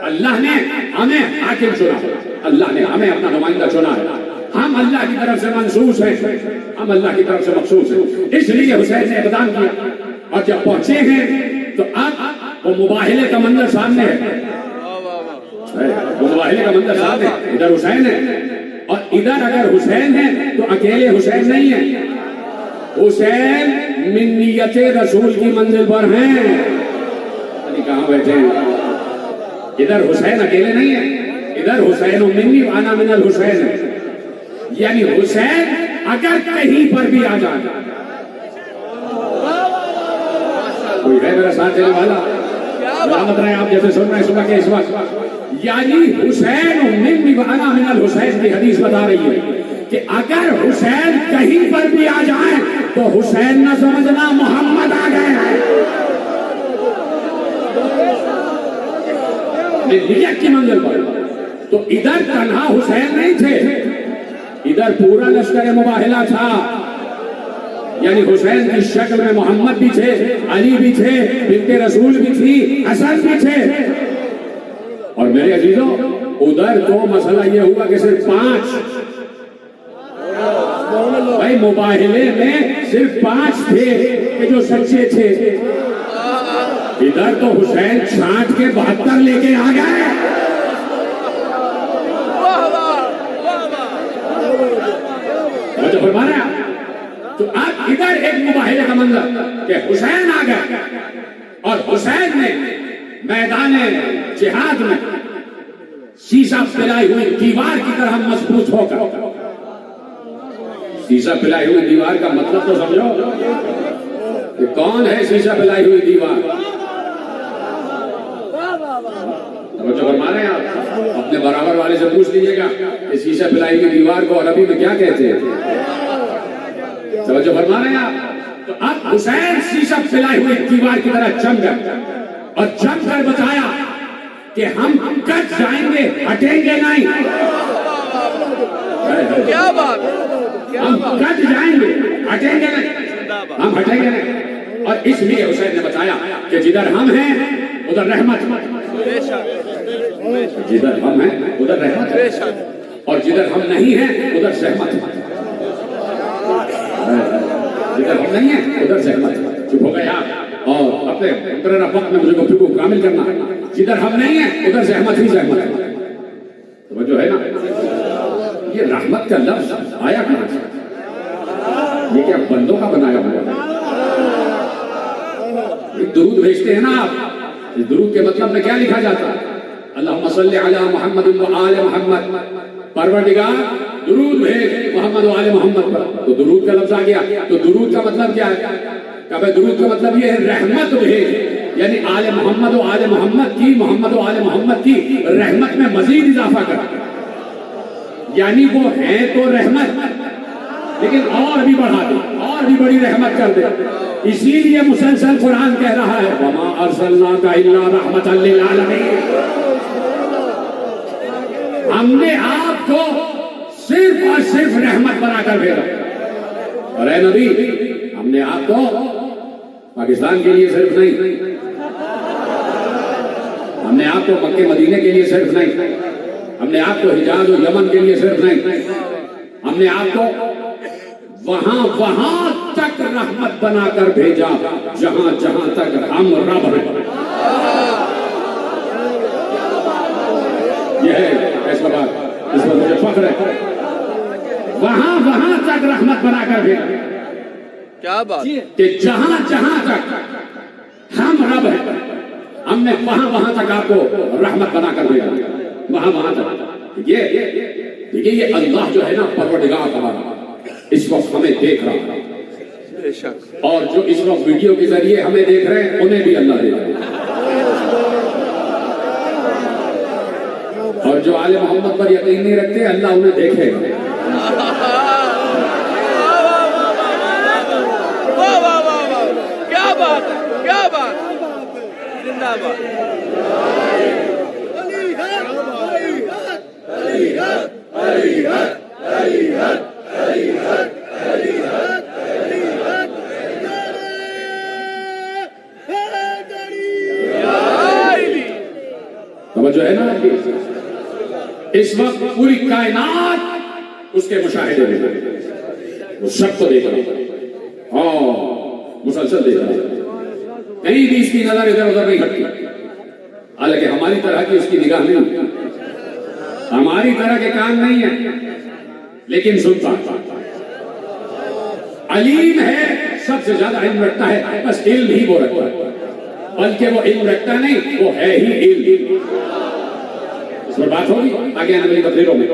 S2: اللہ نے ہمیں حاکم چنا, اللہ نے ہمیں اپنا نمائندہ چنا ہے. ہم اللہ کی طرف سے منصوص ہیں, ہم اللہ کی طرف سے مخصوص ہیں. اس لیے حسین نے اقدام کیا. اور جب پہنچے ہیں تو اب وہ مباہلے کا منظر سامنے ہے. وہ مباہلے کا منظر سامنے ہے. ادھر حسین ہے اور ادھر اگر حسین ہے تو اکیلے حسین نہیں ہے. حسین من نیت رسول کی منزل پر ہیں. کہاں بیٹھے ہیں؟ ادھر حسین اکیلے نہیں ہے. ادھر حسین منی وانا من الحسین ہے. یعنی حسین اگر کہیں پر بھی آ جائے. کوئی ہے میرا ساتھ دینے والا؟ سلامت رہے آپ جیسے سن رہے ہیں صبح کے اس وقت. یعنی حسین منی وانا من الحسین کی حدیث بتا رہی ہے کہ اگر حسین کہیں پر بھی آ جائیں تو حسین نہ سمجھنا محمد آ گئے ہیں. نیت کی منزل پر. تو ادھر تنہا حسین نہیں تھے, ادھر پورا لشکر مباہلہ تھا. یعنی حسین کی شکل میں محمد بھی تھے, علی بھی تھے, بنت رسول بھی تھی, حسن بھی تھے. اور میرے عزیزوں ادھر تو مسئلہ یہ ہوا کہ صرف 5, بھائی مباہلے میں صرف 5 تھے کہ جو سچے تھے. ادھر تو حسین چھانٹ کے 72 لے کے آ گئے. فرمایا تو اب ادھر ایک مباہلے کا منظر کہ حسین آ گئے اور حسین نے میدان جہاد میں سیسا پلائی ہوئی دیوار کی طرح مضبوط ہو کر. سیسا پلائی ہوئی دیوار کا مطلب تو سمجھو کہ کون ہے سیسا پلائی ہوئی دیوار. فرما رہے ہیں آپ اپنے برابر والے سے پوچھ لیجیے گا کہ سیسا پلائی ہوئی دیوار کو عربی میں کیا کہتے ہیں. توجہ فرما رہے ہیں آپ. تو اب حسین سیسا پلائی ہوئی دیوار کی طرح جم گئے اور جم کر بتایا کہ ہم کٹ جائیں گے, ہٹیں گے نہیں.
S3: کیا بات,
S2: ہم کٹ جائیں گے, ہٹیں گے نہیں, ہم ہٹیں گے نہیں. اور اس لیے حسین نے بتایا کہ جدھر ہم ہیں ادھر رحمت, جدھر ہم ہیں ادھر رحمت, اور جدھر ہم نہیں ہیں ادھر سہمت. جدھر ہم نہیں ہیں ادھر سہمت. چپ ہو گئے آپ اور اپنے مقررہ وقت میں مجھے گفتگو کو کامل کرنا. جدھر ہم نہیں ہیں ادھر سہمت ہی سہمت ہے. توجہ ہے نا. یہ رحمت کا لفظ آیا کہاں سے؟ یہ کیا بندوں کا بنایا ہوا ہے؟ درود بھیجتے ہیں نا آپ, اس درود کے مطلب میں کیا لکھا جاتا ہے؟ اللہم صلی علی محمد و آل محمد. پروردگار درود بھیج محمد و آل محمد پر. تو درود کا لفظ آ گیا. تو درود کا مطلب کیا ہے؟ کہ درود کا مطلب یہ ہے رحمت بھیج, یعنی آل محمد و آل محمد کی, محمد و آل محمد کی رحمت میں مزید اضافہ کر. یعنی وہ ہیں تو رحمت لیکن اور بھی بڑھا دے, اور بھی بڑی رحمت کر دے. اسی لیے مسلسل قرآن کہہ رہا ہے وما ارسلناک الا رحمۃ للعالمین. ہم نے آپ کو صرف اور صرف رحمت بنا کر بھیجا. اور اے نبی ہم نے آپ کو پاکستان کے لیے صرف نہیں, ہم نے آپ کو مکے مدینے کے لیے صرف نہیں, ہم نے آپ کو حجاز و یمن کے لیے صرف نہیں, ہم نے آپ کو وہاں تک رحمت بنا کر بھیجا جہاں جہاں تک ہم رب ہیں. یہ ہے ایسا بات, اس پر مجھے فخر ہے. وہاں تک رحمت بنا کر بھیجا.
S3: کیا بات
S2: کہ جہاں جہاں تک ہم رب ہیں ہم نے وہاں تک آپ کو رحمت بنا کر بھیجا. وہاں تک یہ اللہ جو ہے نا پروردگار ہمارا اس وقت ہمیں دیکھ رہا ہے, اور جو اس وقت ویڈیو کے ذریعے ہمیں دیکھ رہے ہیں انہیں بھی اللہ دیکھ رہا ہے. اور جو آل محمد پر یقین نہیں رکھتے اللہ انہیں دیکھے گا.
S3: واہ واہ واہ واہ، کیا بات ہے، کیا بات ہے، زندہ باد.
S2: توجہ ہے نا. اس وقت پوری کائنات اس کے مشاہدے میں ہے. وہ سب کو دیکھ رہا ہے اور مسلسل دیکھ رہا ہے. کہیں بھی اس کی نظر ادھر ادھر نہیں ہٹتی. حالانکہ ہماری طرح کی اس کی نگاہ نہیں، ہماری طرح کے کان نہیں ہیں، لیکن سنتا علیم ہے. سب سے زیادہ علم رکھتا ہے، بس علم ہی وہ رکھتا ہے، بلکہ وہ علم رکھتا نہیں، وہ ہے ہی علم. اس پر بات ہوگی آگے آنے والی تقریروں میں.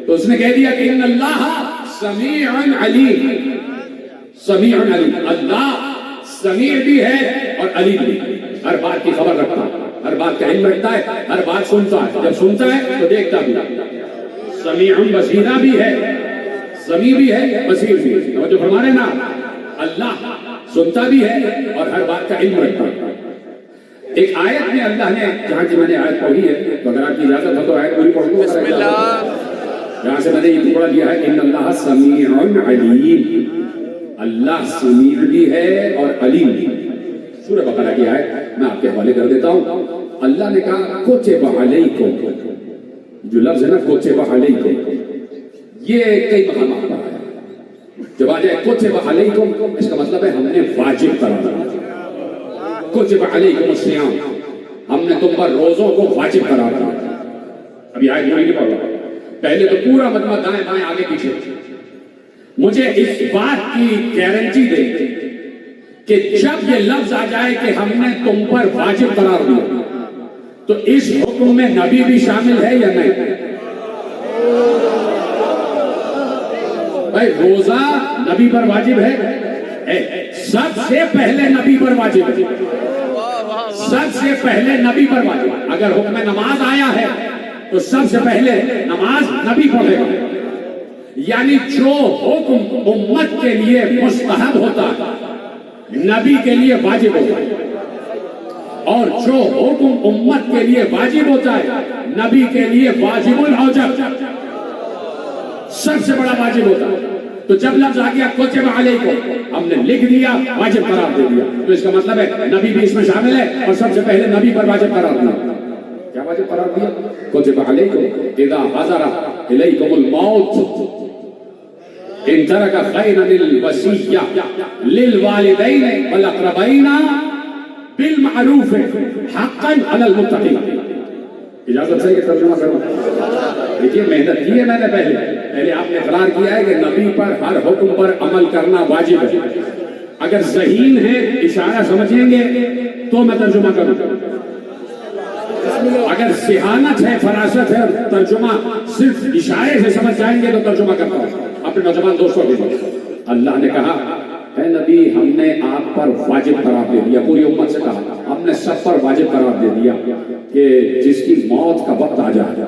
S2: تو اس نے کہہ دیا کہ ان اللہ سمیع علیم. سمیع علیم، اللہ سمیع بھی ہے اور علیم بھی. ہر بات کی خبر رکھتا ہے، ہر بات کا علم رکھتا ہے، ہر بات سنتا ہے. جب سنتا ہے تو دیکھتا بھی. سمیع بصیرہ بھی ہے، سمیع بھی ہے، بصیر بھی ہے. توجہ فرما رہے نا. اللہ سنتا بھی ہے اور ہر بات کا علم رکھتا ہے. ایک آیت میں اللہ نے، جہاں کی میں نے آیت پڑھی ہے، تو اگر آپ کی اجازت ہو تو آیت پوری پڑھ لوں.
S3: بسم اللہ.
S2: جہاں سے میں نے یہ ٹکڑا لیا ہے، ان اللہ سمیع علیم. اللہ سمیع بھی ہے اور علیم بھی. سورہ بقرہ کی آیت میں آپ کے حوالے کر دیتا ہوں. اللہ نے کہا کتب علیکم. جو لفظ ہے نا کتب علیکم، یہ کئی مقامات پر آیا. جب آ جائے کتب علیکم، اس کا مطلب ہے ہم نے واجب کرا دیا. کتب علیکم الصیام، ہم نے تم پر روزوں کو واجب کرا دیا. ابھی آیت نہیں پڑھ رہا، پہلے تو پورا مجمع دائیں بائیں آگے پیچھے. مجھے اس بات کی گارنٹی دے کہ جب یہ لفظ آ جائے کہ ہم نے تم پر واجب قرار دیا، تو اس حکم میں نبی بھی شامل ہے یا نہیں؟ بھائی روزہ نبی پر واجب ہے، سب سے پہلے نبی پر واجب ہے. سب سے پہلے نبی پر واجب ہے. اگر حکم نماز آیا ہے تو سب سے پہلے نماز نبی پڑھے گا. یعنی جو حکم امت کے لیے مستحب ہوتا ہے نبی کے لیے واجب ہوتا ہے، اور جو حکم امت کے لیے واجب ہوتا ہے نبی کے لیے واجب الحجت، سب سے بڑا واجب ہوتا ہے. تو جب لفظ آ گیا کتب علیکم، ہم نے لکھ دیا، واجب قرار دے دیا. تو اس کا مطلب ہے نبی بھی اس میں شامل ہے اور سب سے پہلے نبی پر واجب قرار دیا. کیا واجب قرار دیا؟ کتب علیکم اذا حضر الیکم الموت ان ترک خیرا الوصیہ للوالدین والاقربین بالمعروف حقا علی المتقین. اجازت سے یہ ترجمہ کروں. دیکھیے محنت کی ہے میں نے پہلے آپ نے اقرار کیا ہے کہ نبی پر ہر حکم پر عمل کرنا واجب ہے. اگر ذہین ہے اشارہ سمجھیں گے تو میں ترجمہ کروں. اگر ذہانت ہے، فراست ہے، ترجمہ صرف اشارے سے سمجھ جائیں گے تو ترجمہ کرتا ہوں اپنے نوجوان دوستوں کے لیے. اللہ نے کہا اے نبی ہم نے آپ پر واجب قرار دے دیا. پوری امت سے کہا ہم نے سب پر واجب قرار دے دیا کہ جس کی موت کا وقت آ جائے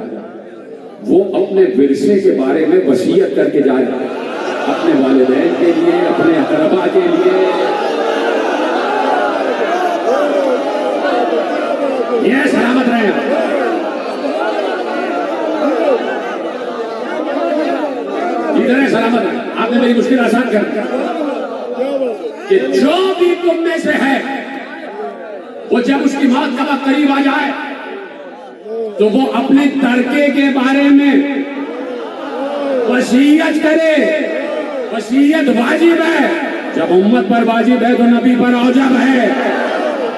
S2: وہ اپنے ورثے کے بارے میں وصیت کر کے جائے، اپنے والدین کے لیے، اپنے اقربا کے لیے. یہ سلامت رہے ہیں. ادھر سلامت ہے. آپ نے میری مشکل آسان کر دیا کہ جو بھی تم میں سے ہے وہ جب اس کی موت کا وقت قریب آ جائے تو وہ اپنے ترکے کے بارے میں وصیت کرے. وصیت واجب ہے. جب امت پر واجب ہے تو نبی پر اوجب ہے.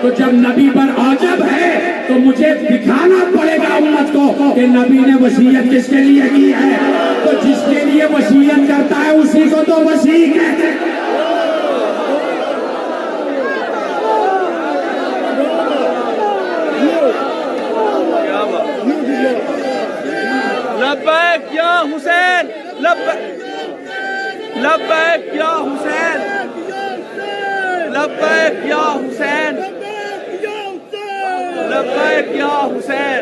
S2: تو جب نبی پر اوجب ہے تو مجھے دکھانا پڑے گا امت کو کہ نبی نے وصیت کس کے لیے کی ہے. تو جس کے لیے وصیت کرتا ہے اسی کو تو وصی کہتے ہیں.
S3: لبیک یا حسین، لبیک یا حسین، لبیک یا حسین، لبیک یا حسین،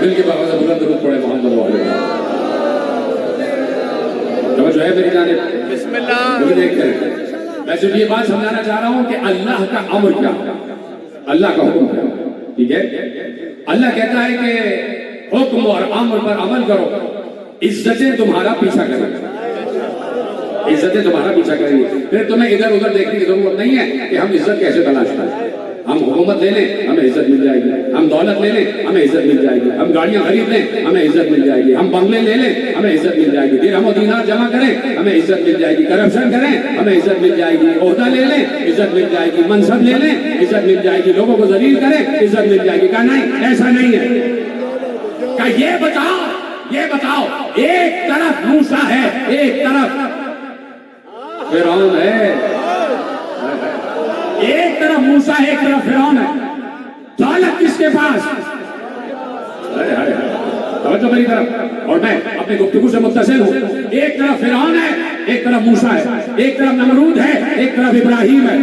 S2: مل کے باقاعدہ بلند درود پڑھے محمد والے جو ہے میری جانب
S3: بسم اللہ
S2: مجھے دیکھتے ہیں. میں صرف یہ بات سمجھانا چاہ رہا ہوں کہ اللہ کا امر کیا ہے، اللہ کا حکم کیا ہے. ٹھیک ہے، اللہ کہتا ہے کہ حکم اور امر پر عمل کرو، عزتیں تمہارا پیچھا کریں گے، عزتیں تمہارا پیچھا کریں گے. پھر تمہیں ادھر ادھر دیکھنے کی ضرورت نہیں ہے کہ ہم عزت کیسے تلاش کریں. ہم حکومت لے لیں ہمیں عزت مل جائے گی، ہم دولت لے لیں ہمیں عزت مل جائے گی، ہم گاڑیاں خرید لیں ہمیں عزت مل جائے گی، ہم بنگلے لے لیں ہمیں عزت مل جائے گی، درہم و دینار جمع کریں ہمیں عزت مل جائے گی، کرپشن کریں ہمیں عزت مل جائے گی، عہدہ لے لیں عزت مل جائے گی، منصب لے لیں عزت مل جائے گی، لوگوں کو ذلیل کریں عزت مل جائے گی. کہا نہیں، ایسا نہیں ہے. کہ یہ بتاؤ ایک طرف موسیٰ ہے ایک طرف فرعون ہے، ایک طرف موسیٰ ہے ایک طرف فرعون ہے. دولت کس کے پاس؟ توجہ میری طرف، اور میں اپنی گفتگو سے متصل ہوں. ایک طرف فرعون ہے ایک طرف موسیٰ ہے، ایک طرف نمرود ہے ایک طرف ابراہیم ہے.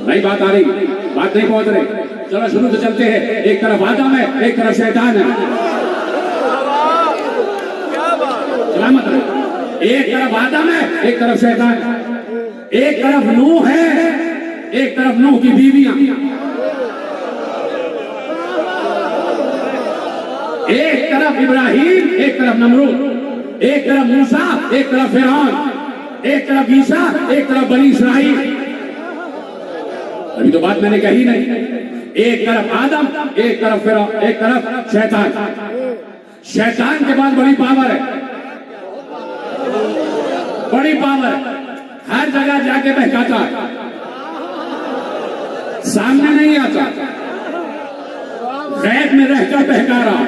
S2: نہیں بات آ رہی، بات نہیں پہنچ رہی. چلو شروع سے چلتے ہیں. ایک طرف آدم ہے ایک طرف شیطان ہے. سلامت رہے. ایک طرف آدم ہے ایک طرف شیطان ہے. ایک طرف نوح ہے ایک طرف نوح کی بیویاں. ایک طرف ابراہیم ایک طرف نمرود، ایک طرف موسیٰ ایک طرف فرعون، ایک طرف عیسیٰ ایک طرف بنی اسرائیل. ابھی تو بات میں نے کہی نہیں. ایک طرف آدم ایک طرف فرعون ایک طرف شیطان. شیطان کے پاس بڑی پاور ہے، بڑی پاور ہے. ہر جگہ جا کے بہکاتا ہے، سامنے نہیں آتا، غیب میں رہ کر بہکا رہا.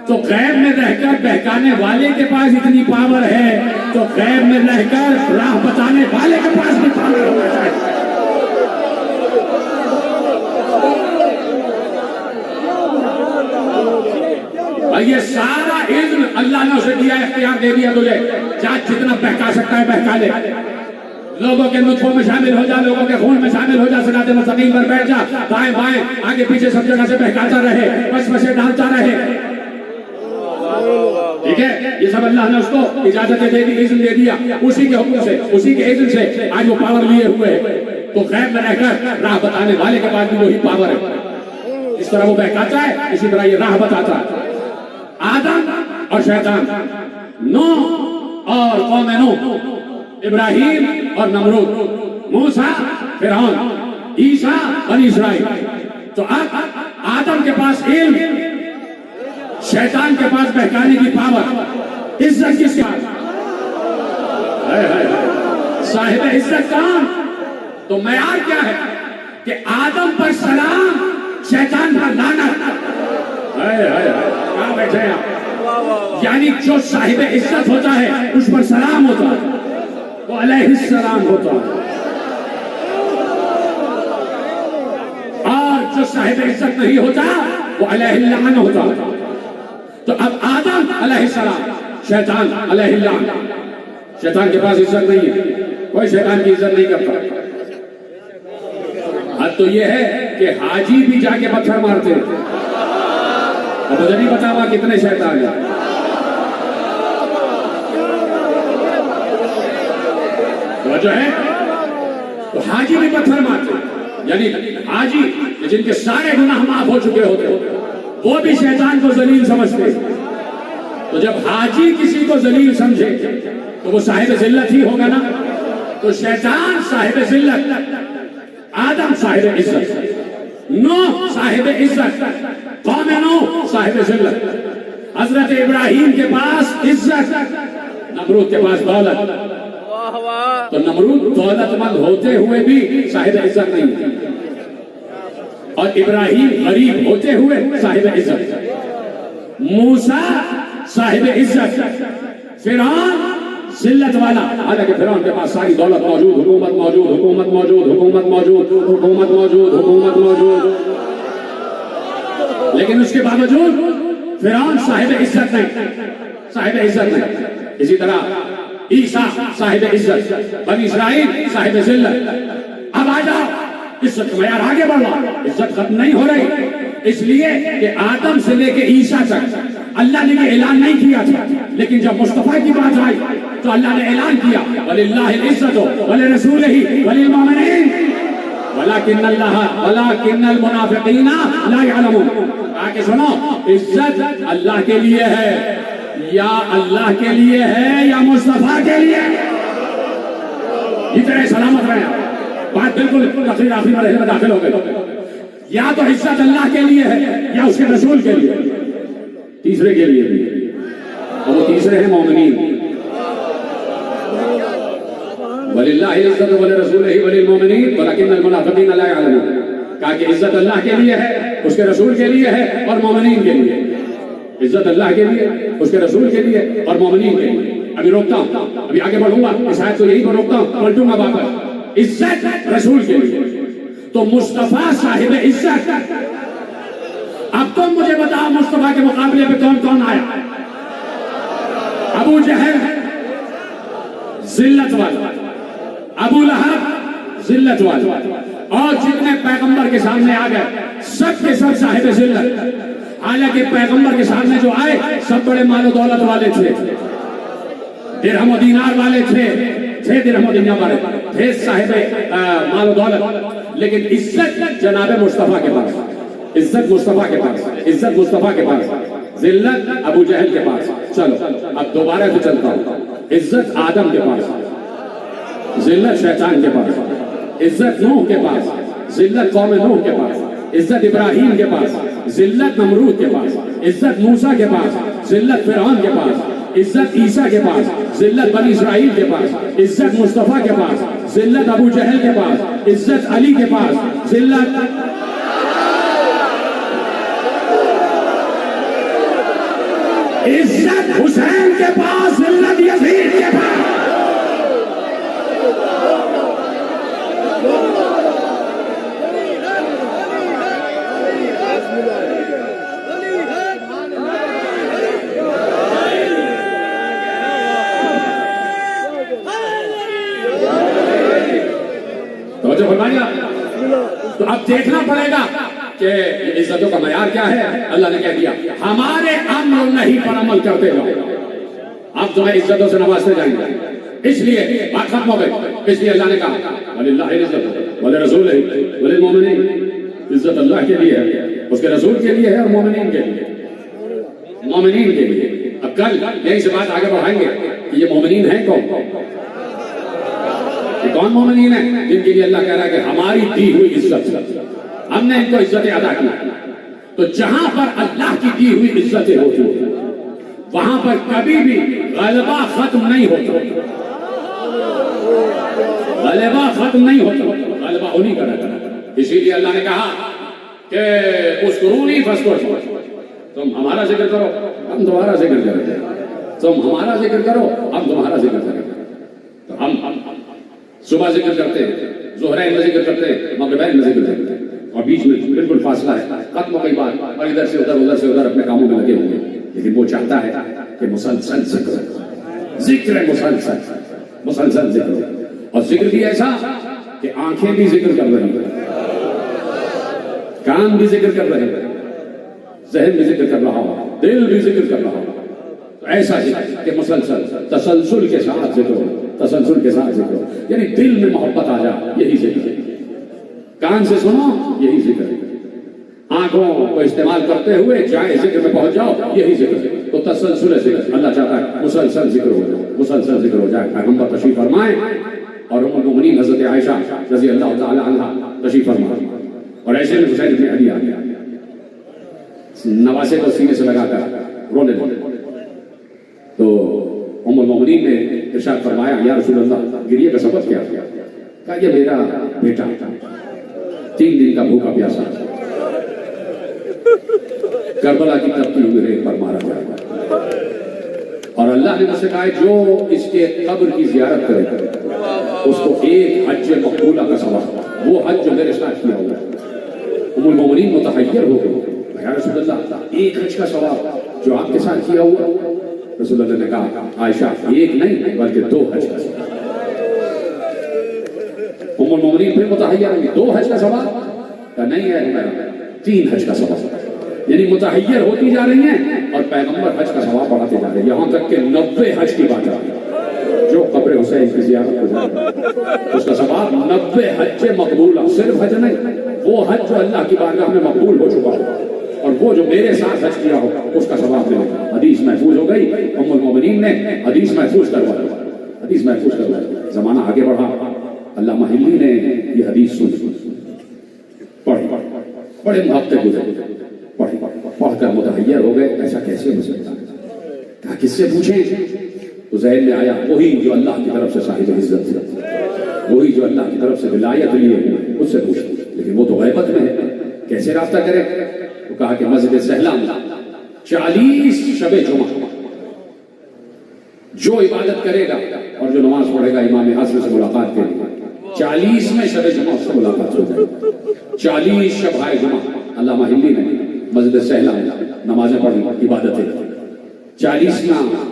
S2: تو غیب میں رہ کر بہکانے والے کے پاس اتنی پاور ہے تو غیب میں رہ کر راہ بتانے والے کے پاس بھی پاور ہونا چاہیے. یہ سارا علم اللہ نے اسے دیا، اختیار دے دیا تجھے. چاہے جتنا بہکا سکتا ہے بہکا لے. لوگوں کے نطفوں میں شامل ہو جا، لوگوں کے خون میں شامل ہو جا، صراط مستقیم پر بیٹھ جا، دائیں بائیں آگے پیچھے سب جگہ سے بہکاتا رہے، وسوسے ڈالتا رہے. ٹھیک ہے، یہ سب اللہ نے اس کو اجازت دے دی، اذن دے دیا. اسی کے حکم سے اسی کے اذن سے آج وہ پاور لیے ہوئے ہے. تو غیب میں رہ کر راہ بتانے والے کے پاس بھی وہی پاور ہے. اس طرح وہ بہکاتا ہے اسی طرح یہ راہ بتاتا ہے. آدم اور شیطان، نوح اور قوم نوح، ابراہیم اور نمرود، موسیٰ فرعون، عیسیٰ بنی اسرائیل. تو اب آدم کے پاس علم، شیطان کے پاس بہکانے کی پاور. عزت کس کے پاس؟ صاحب عزت کون؟ تو معیار کیا ہے کہ آدم پر سلام، شیطان پر لعنت. کہاں بیٹھے ہیں آپ؟ یعنی جو صاحب عزت ہوتا ہے اس پر سلام ہوتا ہے، وہ علیہ السلام ہوتا ہے. اور جو صاحب عزت نہیں ہوتا وہ علیہ اللعن ہوتا ہے. تو اب آدم علیہ السلام، شیطان علیہ اللعن. شیطان کے پاس عزت نہیں ہے، کوئی شیطان کی عزت نہیں کرتا. حد تو یہ ہے کہ حاجی بھی جا کے پتھر مارتے ہیں. اب مجھے نہیں پتا ہوا کتنے شیطان ہیں. جو ہے تو حاجی بھی پتھر مارتے ہیں. یعنی حاجی جن کے سارے گناہ معاف ہو چکے ہوتے وہ بھی شیطان کو ذلیل سمجھتے. تو جب حاجی کسی کو ذلیل سمجھے تو وہ صاحب ذلت ہی ہوگا نا. تو شیطان صاحب ذلت، آدم صاحب عزت، نوح صاحب عزت، قوم نوح صاحب ذلت. حضرت ابراہیم کے پاس عزت، نمرود کے پاس دولت. تو نمرود دولت مند ہوتے ہوئے بھی صاحب عزت نہیں، اور ابراہیم غریب ہوتے ہوئے صاحب عزت. موسیٰ صاحب عزت، فرعون ذلت والا. حالانکہ فرعون کے پاس ساری دولت موجود، حکومت موجود، حکومت موجود، حکومت موجود، حکومت موجود، حکومت موجود، لیکن اس کے باوجود فرعون صاحب عزت نہیں، صاحب عزت نہیں. اسی طرح عیسیٰ صاحب عزت، بنی اسرائیل صاحب ذلت. اب آ جاؤ عزت کا معیار آگے بڑھ رہا، عزت ختم نہیں ہو رہی، اس لیے کہ آدم سے لے کے عیسیٰ تک اللہ نے یہ اعلان نہیں کیا تھا، لیکن جب مصطفیٰ کی بات آئی تو اللہ نے اعلان کیا وَلِلَّهِ الْعِزَّةُ وَلِرَسُولِهِ وَلِلْمُؤْمِنِينَ وَلَكِنَّ الْمُنَافِقِينَ لَا يَعْلَمُونَ۔ آگے سنو، عزت اللہ کے لیے ہے یا اللہ کے لیے ہے یا مصطفیٰ کے لیے؟ اتنے سلامت رہے ہیں، بات بالکل تقریر آخری مرحلے میں داخل ہو گئی۔ یا تو عزت اللہ کے لیے ہے یا اس کے رسول کے لیے، تیسرے کے لیے بھی، اور وہ تیسرے ہیں مومنین۔ وَلِلَّهِ الْعِزَّةُ وَلِرَسُولِهِ وَلِلْمُؤْمِنِينَ وَلَكِنَّ الْمُنَافِقِينَ لَا يَعْلَمُونَ۔ کہا کہ عزت اللہ کے لیے ہے، اس کے رسول کے لیے ہے اور مومنین کے لیے۔ عزت اللہ کے لیے، اس کے رسول کے لیے اور مومنین کے لیے۔ ابھی روکتا ہوں، ابھی آگے بڑھوں گا، اس آیت کو یہیں پر روکتا ہوں، پلٹوں گا واپس۔ عزت رسول کے لیے تو مصطفیٰ صاحب عزت۔ اب تم مجھے بتاؤ مصطفیٰ کے مقابلے پہ کون کون آیا؟ ابو جہل ذلت والا، ابو لہب ذلت والا، اور جتنے پیغمبر کے سامنے آ گئے سب کے سب صاحب ذلت۔ حالانکہ پیغمبر کے سامنے جو آئے سب بڑے مال و دولت والے تھے، درہم و دینار والے تھے درہم و دینار والے تھے، صاحب مال و دولت، لیکن عزت جناب مصطفیٰ کے پاس، عزت مصطفیٰ کے پاس، عزت مصطفیٰ کے پاس، ذلت ابو جہل کے پاس۔ چلو اب دوبارہ سے چلتا ہوں، عزت آدم کے پاس، ذلت شیطان کے پاس، عزت نوح کے پاس، ذلت قوم نوح کے پاس، عزت ابراہیم کے پاس، ذلت نمرود کے پاس، عزت موسیٰ کے پاس، ذلت فرعون کے پاس، عزت عیسیٰ کے پاس، ذلت بنی اسرائیل کے پاس، عزت مصطفیٰ کے پاس، ذلت ابو جہل کے پاس، عزت علی کے پاس، ذلت حسین کے پاس، ذلت یزید کے پاس۔ تو اب دیکھنا پڑے گا کہ عزتوں کا معیار کیا ہے۔ اللہ نے کہہ دیا ہمارے امر نہیں پر عمل کرتے جاؤ، اب تمہیں عزتوں سے نوازتے جائیں گے، اس لیے بات ختم ہو گئی۔ اس لیے اللہ نے کہا وَلِلَّهِ الْعِزَّةُ وَلِرَسُولِهِ وَلِلْمُؤْمِنِينَ، عزت اللہ کے لیے ہے، اس کے رسول کے لیے ہے اور مومنین کے لیے، مومنین کے لیے۔ اب کل یہیں سے بات آگے بڑھائیں گے کہ یہ مومنین ہیں کون مومنین ہیں جن کے لیے اللہ کہہ رہا ہے کہ ہماری دی ہوئی عزت، ہم نے ان کو عزت ادا کی۔ تو جہاں پر اللہ کی دی ہوئی عزتیں ہوتی ہیں وہاں پر کبھی بھی غلبہ ختم نہیں ہوتا، غلبہ ختم نہیں ہوتا، غلبہ انہی کا رہتا ہے۔ اسی لیے اللہ نے کہا کہ اذکرونی فاذکرکم، تم ہمارا ذکر کرو ہم تمہارا ذکر کریں گے، تم ہمارا ذکر کرو ہم تمہارا ذکر کریں گے۔ تو ہم صبح ذکر کرتے ہیں، ظہرین میں ذکر کرتے ہیں، مغربین میں ذکر کرتے ہیں، اور بیچ میں بالکل فاصلہ ہے، ختم ہو گئی بات اور ادھر سے ادھر اپنے کاموں میں لگے ہوئے، لیکن وہ چاہتا ہے کہ مسلسل ذکر مسلسل ذکر، اور ذکر بھی ایسا کہ آنکھیں بھی ذکر کر رہی ہیں، کان بھی ذکر کر رہے ہیں، ذہن بھی ذکر کر رہا ہو، دل بھی ذکر کر رہا ہو، ایسا ذکر کہ مسلسل تسلسل کے ساتھ ذکر ہو، تسلسل کے ساتھ ذکر ہو، یعنی دل میں محبت آ جائے، یہی ذکر ہے۔ کان سے سنو یہی ذکر ہے، آنکھوں کو استعمال کرتے ہوئے جائے ذکر میں پہنچ جاؤ، یہی ذکر ہے۔ تو تسلسل ذکر اللہ چاہتا ہے مسلسل ذکر ہو جائے، مسلسل ذکر ہو جائے۔ پیغمبر تشریف فرمائیں اور ام المؤمنین حضرت عائشہ رضی اللہ تعالی عنہا تشریف فرمائیں، اور ایسے میں حسین بن علی آ گیا، نواسے کو سینے سے لگا کر رونے لگے، تو ام المؤمنین نے ارشاد فرمایا یا رسول اللہ گریے کا سبب کیا؟ کہا یہ میرا بیٹا 3 دن کا بھوکا پیاسا کربلا کی تپتی ہوئی ریت پر مارا جائے گا، اور اللہ نے مجھ سے کہا جو اس کے قبر کی زیارت کرے اس کو ایک حج مقبولہ کا ثواب، وہ حج جو میرے ساتھ کیا ہوا۔ ام المؤمنین متحیر ہو گئی، یا رسول اللہ ایک حج کا ثواب جو آپ کے ساتھ کیا ہوا؟ رسول اللہ نے کہا عائشہ ایک نہیں بلکہ 2 حج کا ثواب۔ ام المومنین پھر متحیر ہوئی 2 حج کا ثواب کا نہیں ہے ہمارا 3 حج کا ثواب، یعنی متحیر ہوتی جا رہی ہیں اور پیغمبر حج کا ثواب بڑھاتے جا رہے ہیں، یہاں تک کہ 90 حج کی بات آ رہی ہے۔ جو قبر حسین کی زیارت کو جائے اس کا ثواب 90 حج مقبولہ، صرف حج نہیں، وہ حج جو اللہ کی بارگاہ میں مقبول ہو چکا ہو اور وہ جو میرے ساتھ حج کیا ہو اس کا ثواب ملے گا۔ حدیث محفوظ ہو گئی، ام المومنین نے حدیث محفوظ کروا دی، حدیث محفوظ کروا دی۔ زمانہ آگے بڑھا، علامہ ہلی نے یہ حدیث سنی، پڑھی، بڑے محقق گزرے، پڑھ کر متحیر ہو گئے، ایسا کیسے ہو سکتا ہے؟ کہا کس سے پوچھیں؟ تو ذہن میں آیا وہی جو اللہ کی طرف سے صاحب عزت ہے، وہی جو اللہ کی طرف سے ولایت لیے ہوئے، اس سے پوچھیں، لیکن وہ تو غیبت میں ہے، کیسے رابطہ کرے؟ تو کہا کہ مسجد سہلا میں 40 شب جمعہ جو عبادت کرے گا اور جو نماز پڑھے گا امام حسن سے ملاقات کے لیے، 40 میں شب جمعہ اس سے ملاقات ہو جائے گی۔ 40 شب ہائے جمعہ علامہ ہلی نے مسجد سہلا میں نمازیں پڑھی، عبادتیں، 40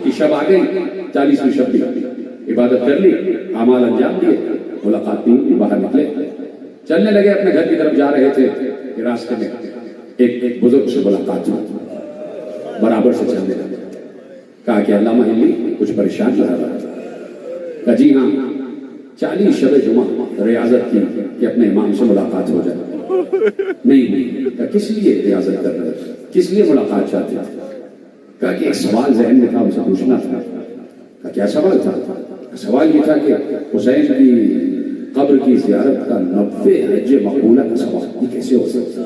S2: کی شب آ گئی، 40ویں شب بھی عبادت کر لی، اعمال انجام دیے، ملاقات بھی، باہر نکلے، چلنے لگے اپنے گھر کی طرف جا رہے تھے کہ راستے میں ایک بزرگ سے ملاقات ہوئی، برابر سے چلنے لگے، کہا کہ علامہ ہلی کچھ پریشان رہ رہا ہے؟ کہا جی ہاں، 40 شب جمعہ ریاضت کی کہ اپنے امام سے ملاقات ہو جائے۔ نہیں، کہا کس لیے ریاضت کر رہے تھے، کس لیے ملاقات چاہتے تھے؟ کہا کہ ایک سوال ذہن میں تھا، اسے پوچھنا تھا۔ کہا کیا سوال تھا؟ سوال یہ تھا کہ حسین کی قبر کی زیارت کا 90 حج مقبولہ کا ثواب یہ کیسے ہو سکتا ہے؟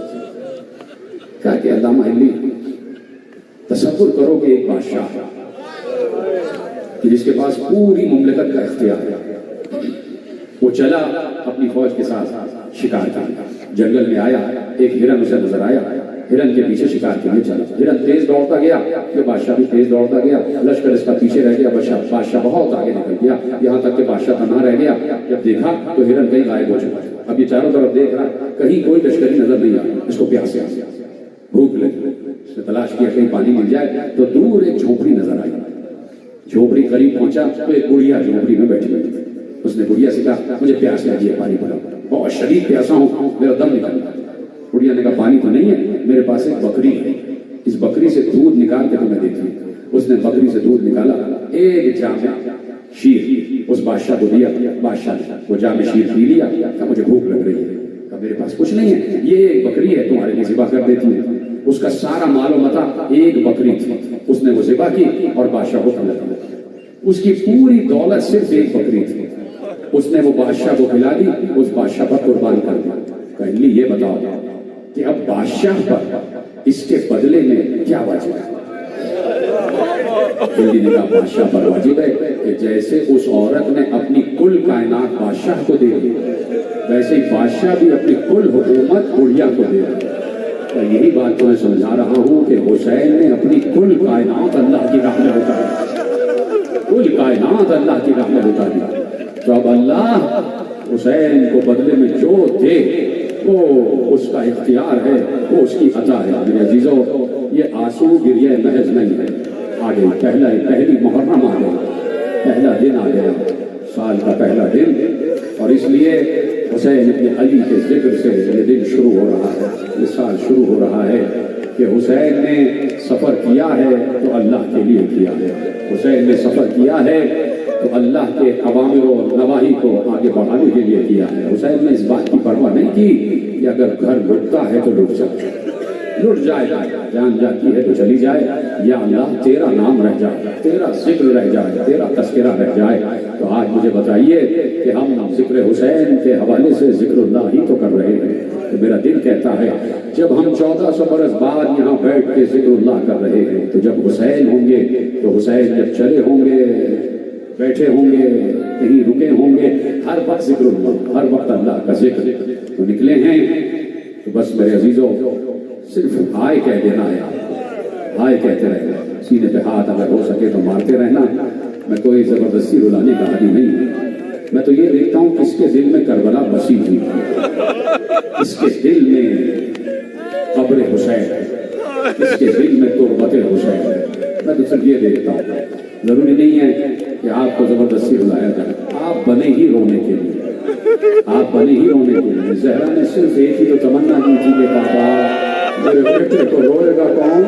S2: کہا کہ علامہ ہلی تصور کرو کہ ایک بادشاہ کہ جس کے پاس پوری مملکت کا اختیار ہے، وہ چلا اپنی فوج کے ساتھ شکار کرنے، جنگل میں آیا، ایک ہرن اسے نظر آیا، ہرن کے پیچھے شکار کے لیے چلا، ہرن تیز دوڑتا گیا، یہ بادشاہ بھی تیز دوڑتا گیا، لشکر اس کا پیچھے رہ گیا، بادشاہ بہت آگے نکل گیا، یہاں تک کہ بادشاہ تنہا رہ گیا۔ جب دیکھا تو ہرن کہیں غائب ہو چکا، اب یہ چاروں طرف دیکھ رہا، کہیں کوئی لشکری نظر نہیں آیا، اس کو پیاس آ گیا، بھوک لگی، اس نے تلاش کیا کہیں پانی مل جائے، تو دور ایک جھونپڑی نظر آئی، جھونپڑی قریب پہنچا تو ایک بڑھیا جھونپڑی میں بیٹھی ہوئی، اس نے بڑھیا سے کہا مجھے پیاس لگی ہے، پانی پلاؤ، بہت شدید پیاسا ہوں، میرا دم نکل رہا ہے۔ بڑھیا نے کہا پانی تو نہیں ہے، میرے پاس ایک بکری ہے، اس بکری سے دودھ نکال کے تمہیں دیتی ہوں۔ اس نے بکری سے دودھ نکالا، ایک جام شیر اس بادشاہ کو دیا، بادشاہ نے وہ جام شیر پی لیا، کہا مجھے بھوک لگ رہی ہے، کہا میرے پاس کچھ نہیں ہے، یہ ایک بکری ہے تمہارے لیے ذبح کر دیتی ہوں۔ اس کا سارا مال و متاع ایک بکری تھی، اس نے وہ ذبح کی اور بادشاہ کو کھلا دیا۔ اس کی پوری دولت صرف ایک بکری تھی، اس نے وہ بادشاہ کو کھلا دی، اس بادشاہ پر قربان کر دیا۔ کہلی یہ بتاؤ کہ اب بادشاہ پر اس کے بدلے میں کیا واجب ہے؟ جلدی نے کہا بادشاہ پر واجب ہے کہ جیسے اس عورت نے اپنی کل کائنات بادشاہ کو دے دی، ویسے ہی بادشاہ بھی اپنی کل حکومت بڑھیا کو دے دی۔ تو یہی بات تو میں سمجھا رہا ہوں کہ حسین نے اپنی کل کائنات اللہ کی راہ میں لٹا دی، کل کائنات اللہ کی راہ میں لٹا دی۔ تو اب اللہ حسین کو بدلے میں جو دے وہ اس کا اختیار ہے، وہ اس کی عطا ہے۔ میرے عزیزو، یہ آنسو گریہ محض نہیں ہے، آگے پہلی محرم آ گئی، پہلا دن آ گیا، سال کا پہلا دن، اور اس لیے حسین ابن علی کے ذکر سے یہ دن شروع ہو رہا ہے، یہ سال شروع ہو رہا ہے کہ حسین نے سفر کیا ہے تو اللہ کے لیے کیا ہے، حسین نے سفر کیا ہے تو اللہ کے اوامر و نواہی کو آگے بڑھانے کے لیے کیا ہے۔ حسین نے اس بات کی پرواہ نہیں کی کہ اگر گھر لٹتا ہے تو لٹ جائے، جان جاتی ہے تو چلی جائے، یا اللہ تیرا نام رہ جائے، تیرا ذکر رہ جائے، تیرا تذکرہ رہ جائے۔ تو آج مجھے بتائیے کہ ہم ذکر حسین کے حوالے سے ذکر اللہ ہی تو کر رہے ہیں، تو میرا دل کہتا ہے جب ہم 1400 برس بعد یہاں بیٹھ کے ذکر اللہ کر رہے ہیں تو جب حسین ہوں گے، تو حسین جب چلے ہوں گے، بیٹھے ہوں گے، کہیں رکے ہوں گے، ہر وقت ذکر اللہ، ہر وقت اللہ کا ذکر۔ تو نکلے ہیں تو بس میرے عزیزوں صرف ہائے کہہ دینا ہے، ہائے کہتے رہنا، سینے پہ ہاتھ اگر ہو سکے تو مارتے رہنا۔ میں کوئی زبردستی رلانے کا عادی نہیں ہوں، میں تو یہ دیکھتا ہوں کس کے دل میں کربلا بسی ہوئی ہے، اس کے دل میں قبر حسین ہے، اس کے دل میں تربت حسین ہے، میں تو صرف یہ دیکھتا ہوں۔ ضروری نہیں ہے کہ آپ کو زبردستی رلایا جائے، آپ بنے ہی رونے کے لیے، آپ بنے ہی رونے کے لیے. زہرا نے صرف ایک ہی تو تمنا کی تھی کہ پاپا میرے بیٹے کو روئے گا کون,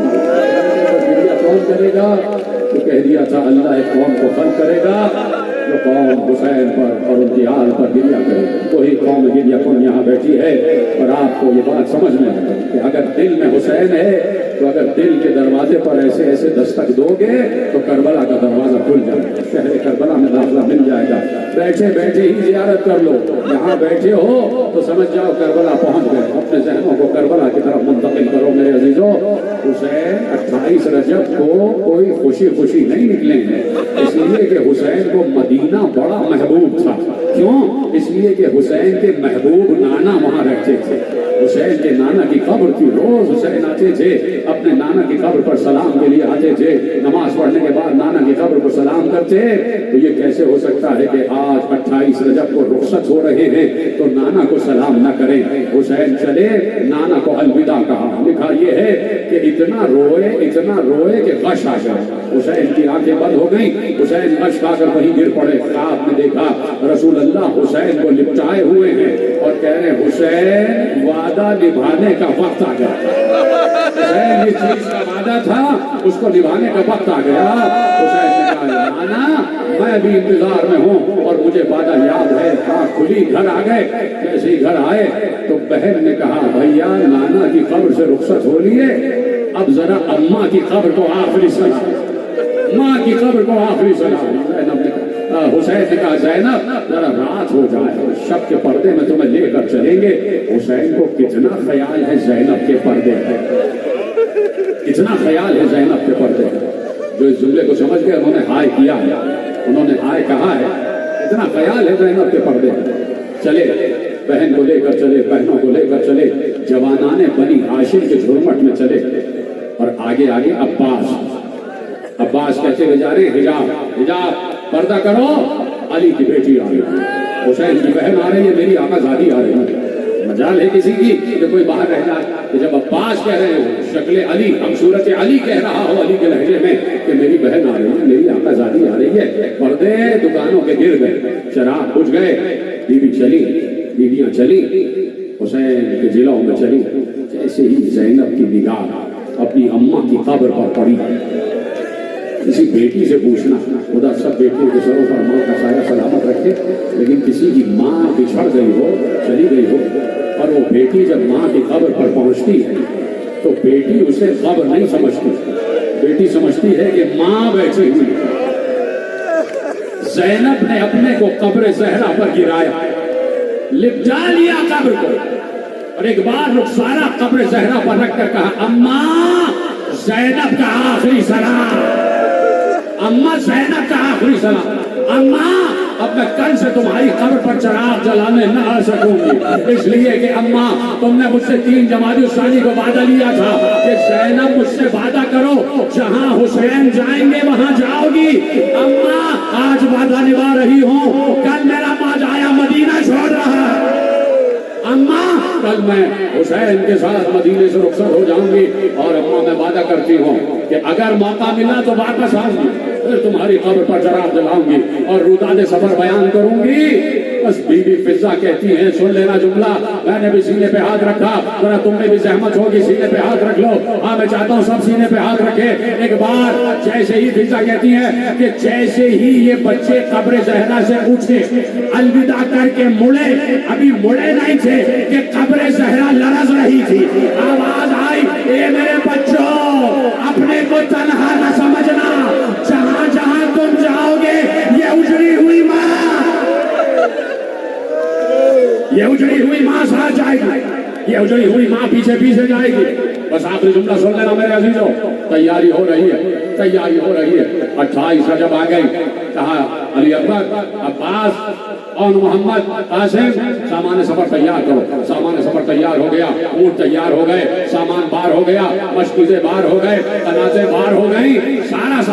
S2: گریہ کون کرے گا؟ تو کہہ دیا تھا اللہ ایک قوم کو خلق کرے گا جو قوم حسین پر اور ان کی آل پر گریہ کرے گا. وہی قوم گریہ کون یہاں بیٹھی ہے. اور آپ کو یہ بات سمجھ میں آئے کہ اگر دل میں حسین ہے تو اگر دل کے دروازے پر ایسے ایسے دستک دو گے تو کربلا کا دروازہ کھل جائے گا, شہر کربلا میں داخلہ مل جائے گا. بیٹھے بیٹھے ہی زیارت کر لو. یہاں بیٹھے ہو تو سمجھ جاؤ کربلا پہنچ گئے. اپنے ذہنوں کو کربلا کی طرف منتقل کرو میرے عزیزوں. حسین 28 رجب کو کوئی خوشی خوشی نہیں نکلے ہیں, اس لیے کہ حسین کو مدینہ بڑا محبوب تھا. کیوں؟ اس لیے کہ حسین کے محبوب نانا وہاں رہتے تھے. حسین کے نانا کی قبر تھی. روز حسین آتے تھے اپنے نانا کی قبر پر سلام کے لیے آتے تھے. نماز پڑھنے کے بعد نانا کی قبر کو سلام کرتے. تو یہ کیسے ہو سکتا ہے کہ آج 28 رجب کو رخصت ہو رہے ہیں تو نانا کو سلام نہ کریں؟ حسین چلے, نانا کو الوداع کہا. لکھا یہ ہے کہ اتنا روئے کہ غش آ گیا. حسین کی آنکھیں بند ہو گئیں. حسین غش کھا کر وہیں گر پڑے. خواب میں دیکھا رسول اللہ حسین کو لپٹائے ہوئے ہیں اور کہہ رہے ہیں حسین وعدہ نبھانے کا وقت آ گیا. حسین جس چیز کا وعدہ تھا اس کو نبھانے کا وقت آ گیا. حسین نے کہا نانا میں بھی انتظار میں ہوں اور مجھے وعدہ یاد ہے. آنکھ کھلی, گھر آ گئے. جیسے ہی گھر آئے تو بہن نے کہا بھیا نانا کی قبر سے رخصت ہو لیے, اب ذرا اماں کی قبر کو آخری سلام, ماں کی قبر کو آخری سلام. زینب نے کہا, حسین نے کہا زینب ذرا رات ہو جائے, شب کے پردے میں تمہیں لے کر چلیں گے. حسین کو کتنا خیال ہے زینب کے پردے پہ, کتنا خیال ہے زینب کے پردے پہ. جو اس جملے کو سمجھ گئے انہوں نے ہائے کیا ہے, انہوں نے ہائے کہا ہے. اتنا خیال ہے زینب کے پردے پہ. چلے بہن کو لے کر چلے, بہنوں کو لے کر چلے, جوانان بنی ہاشم کے جھرمٹ میں چلے. اور آگے آگے عباس کہتے ہوئے جا رہے ہیں حجاب حجاب پردہ کرو, علی کی بیٹی آ رہی ہے, حسین کی بہن آ رہی ہے, میری آقازادی آ رہی ہے. مجال ہے کسی کی کہ کوئی باہر رہ جائے کہ جب عباس کہہ رہے ہیں شکل علی, ہم صورت علی کہہ رہا ہو علی کے لہجے میں کہ میری بہن آ رہی ہے, میری آقازادی آ رہی ہے. پردے دکانوں کے گر گئے, چراغ بجھ گئے. بیوی چلی, بیویاں چلی, حسین کے ضلعوں میں چلی. جیسے ہی زینب کی نگاہ اپنی اماں کی قبر پر پڑی. کسی بیٹی سے پوچھنا, خدا سب بیٹیوں کے سروں پر ماں کا سایہ سلامت رکھے, لیکن کسی کی ماں بچھڑ گئی ہو, چلی گئی ہو, اور وہ بیٹی جب ماں کی قبر پر پہنچتی ہے تو بیٹی اسے قبر نہیں سمجھتی, بیٹی سمجھتی ہے کہ ماں بیٹھی ہوئی. زینب نے اپنے کو قبر زہرا پر گرایا, لپٹا لیا قبر کو, اور ایک بار رخسارہ قبر زہرا پر رکھ کر کہا اماں زینب کا آخری سلام, اماں زینب کا آخری سلام. اماں اب میں کل سے تمہاری قبر پر چراغ جلانے نہ آ سکوں گی, اس لیے کہ اماں تم نے مجھ سے 3 جمادی الثانی کو وعدہ لیا تھا کہ زینب مجھ سے وعدہ کرو جہاں حسین جائیں گے وہاں جاؤ گی. اماں آج وعدہ نبھا رہی ہوں, کل میرا ماں جایا مدینہ چھوڑ رہا ہے. اماں کل میں حسین کے ساتھ مدینے سے رخصت ہو جاؤں گی, اور اماں میں وعدہ کرتی ہوں کہ اگر موقع ملا تو واپس آؤں گی, پھر تمہاری قبر پر چراغ جلاؤں گی اور روداد سفر بیان کروں گی. بس بی بی فضا کہتی ہیں سن لینا جملہ, میں نے بھی سینے پہ ہاتھ رکھا, ذرا تم میں بھی زحمت ہوگی سینے پہ ہاتھ رکھ لو. ہاں میں چاہتا ہوں سب سینے پہ ہاتھ رکھے. ایک بار جیسے ہی فضا کہتی ہیں کہ جیسے ہی یہ بچے قبر زہرا سے اٹھے الوداع کر کے مڑے, ابھی مڑے نہیں تھے کہ قبر زہرا لرز رہی تھی. آواز آئی اے میرے بچوں اپنے کو تنہا نہ سمجھنا, جہاں جہاں تم جاؤ گے یہ اجڑی ہوئی ماں, یہ اجڑی ہوئی ماں ساتھ جائے گی, یہ اجڑی ہوئی ماں پیچھے پیچھے جائے گی. بس آخری جملہ سن لینا میرے عزیزوں, تیاری ہو رہی ہے, تیاری ہو رہی ہے. 28 رجب آ گئی, کہا علی اکبر, عباس اور محمد, قاسم سامان سفر تیار کرو. سامان سفر تیار ہو گیا, اونٹ تیار ہو گئے, سامان بار ہو گیا, مشکوزے بار ہو گئے, تنازے بار ہو گئی, سارا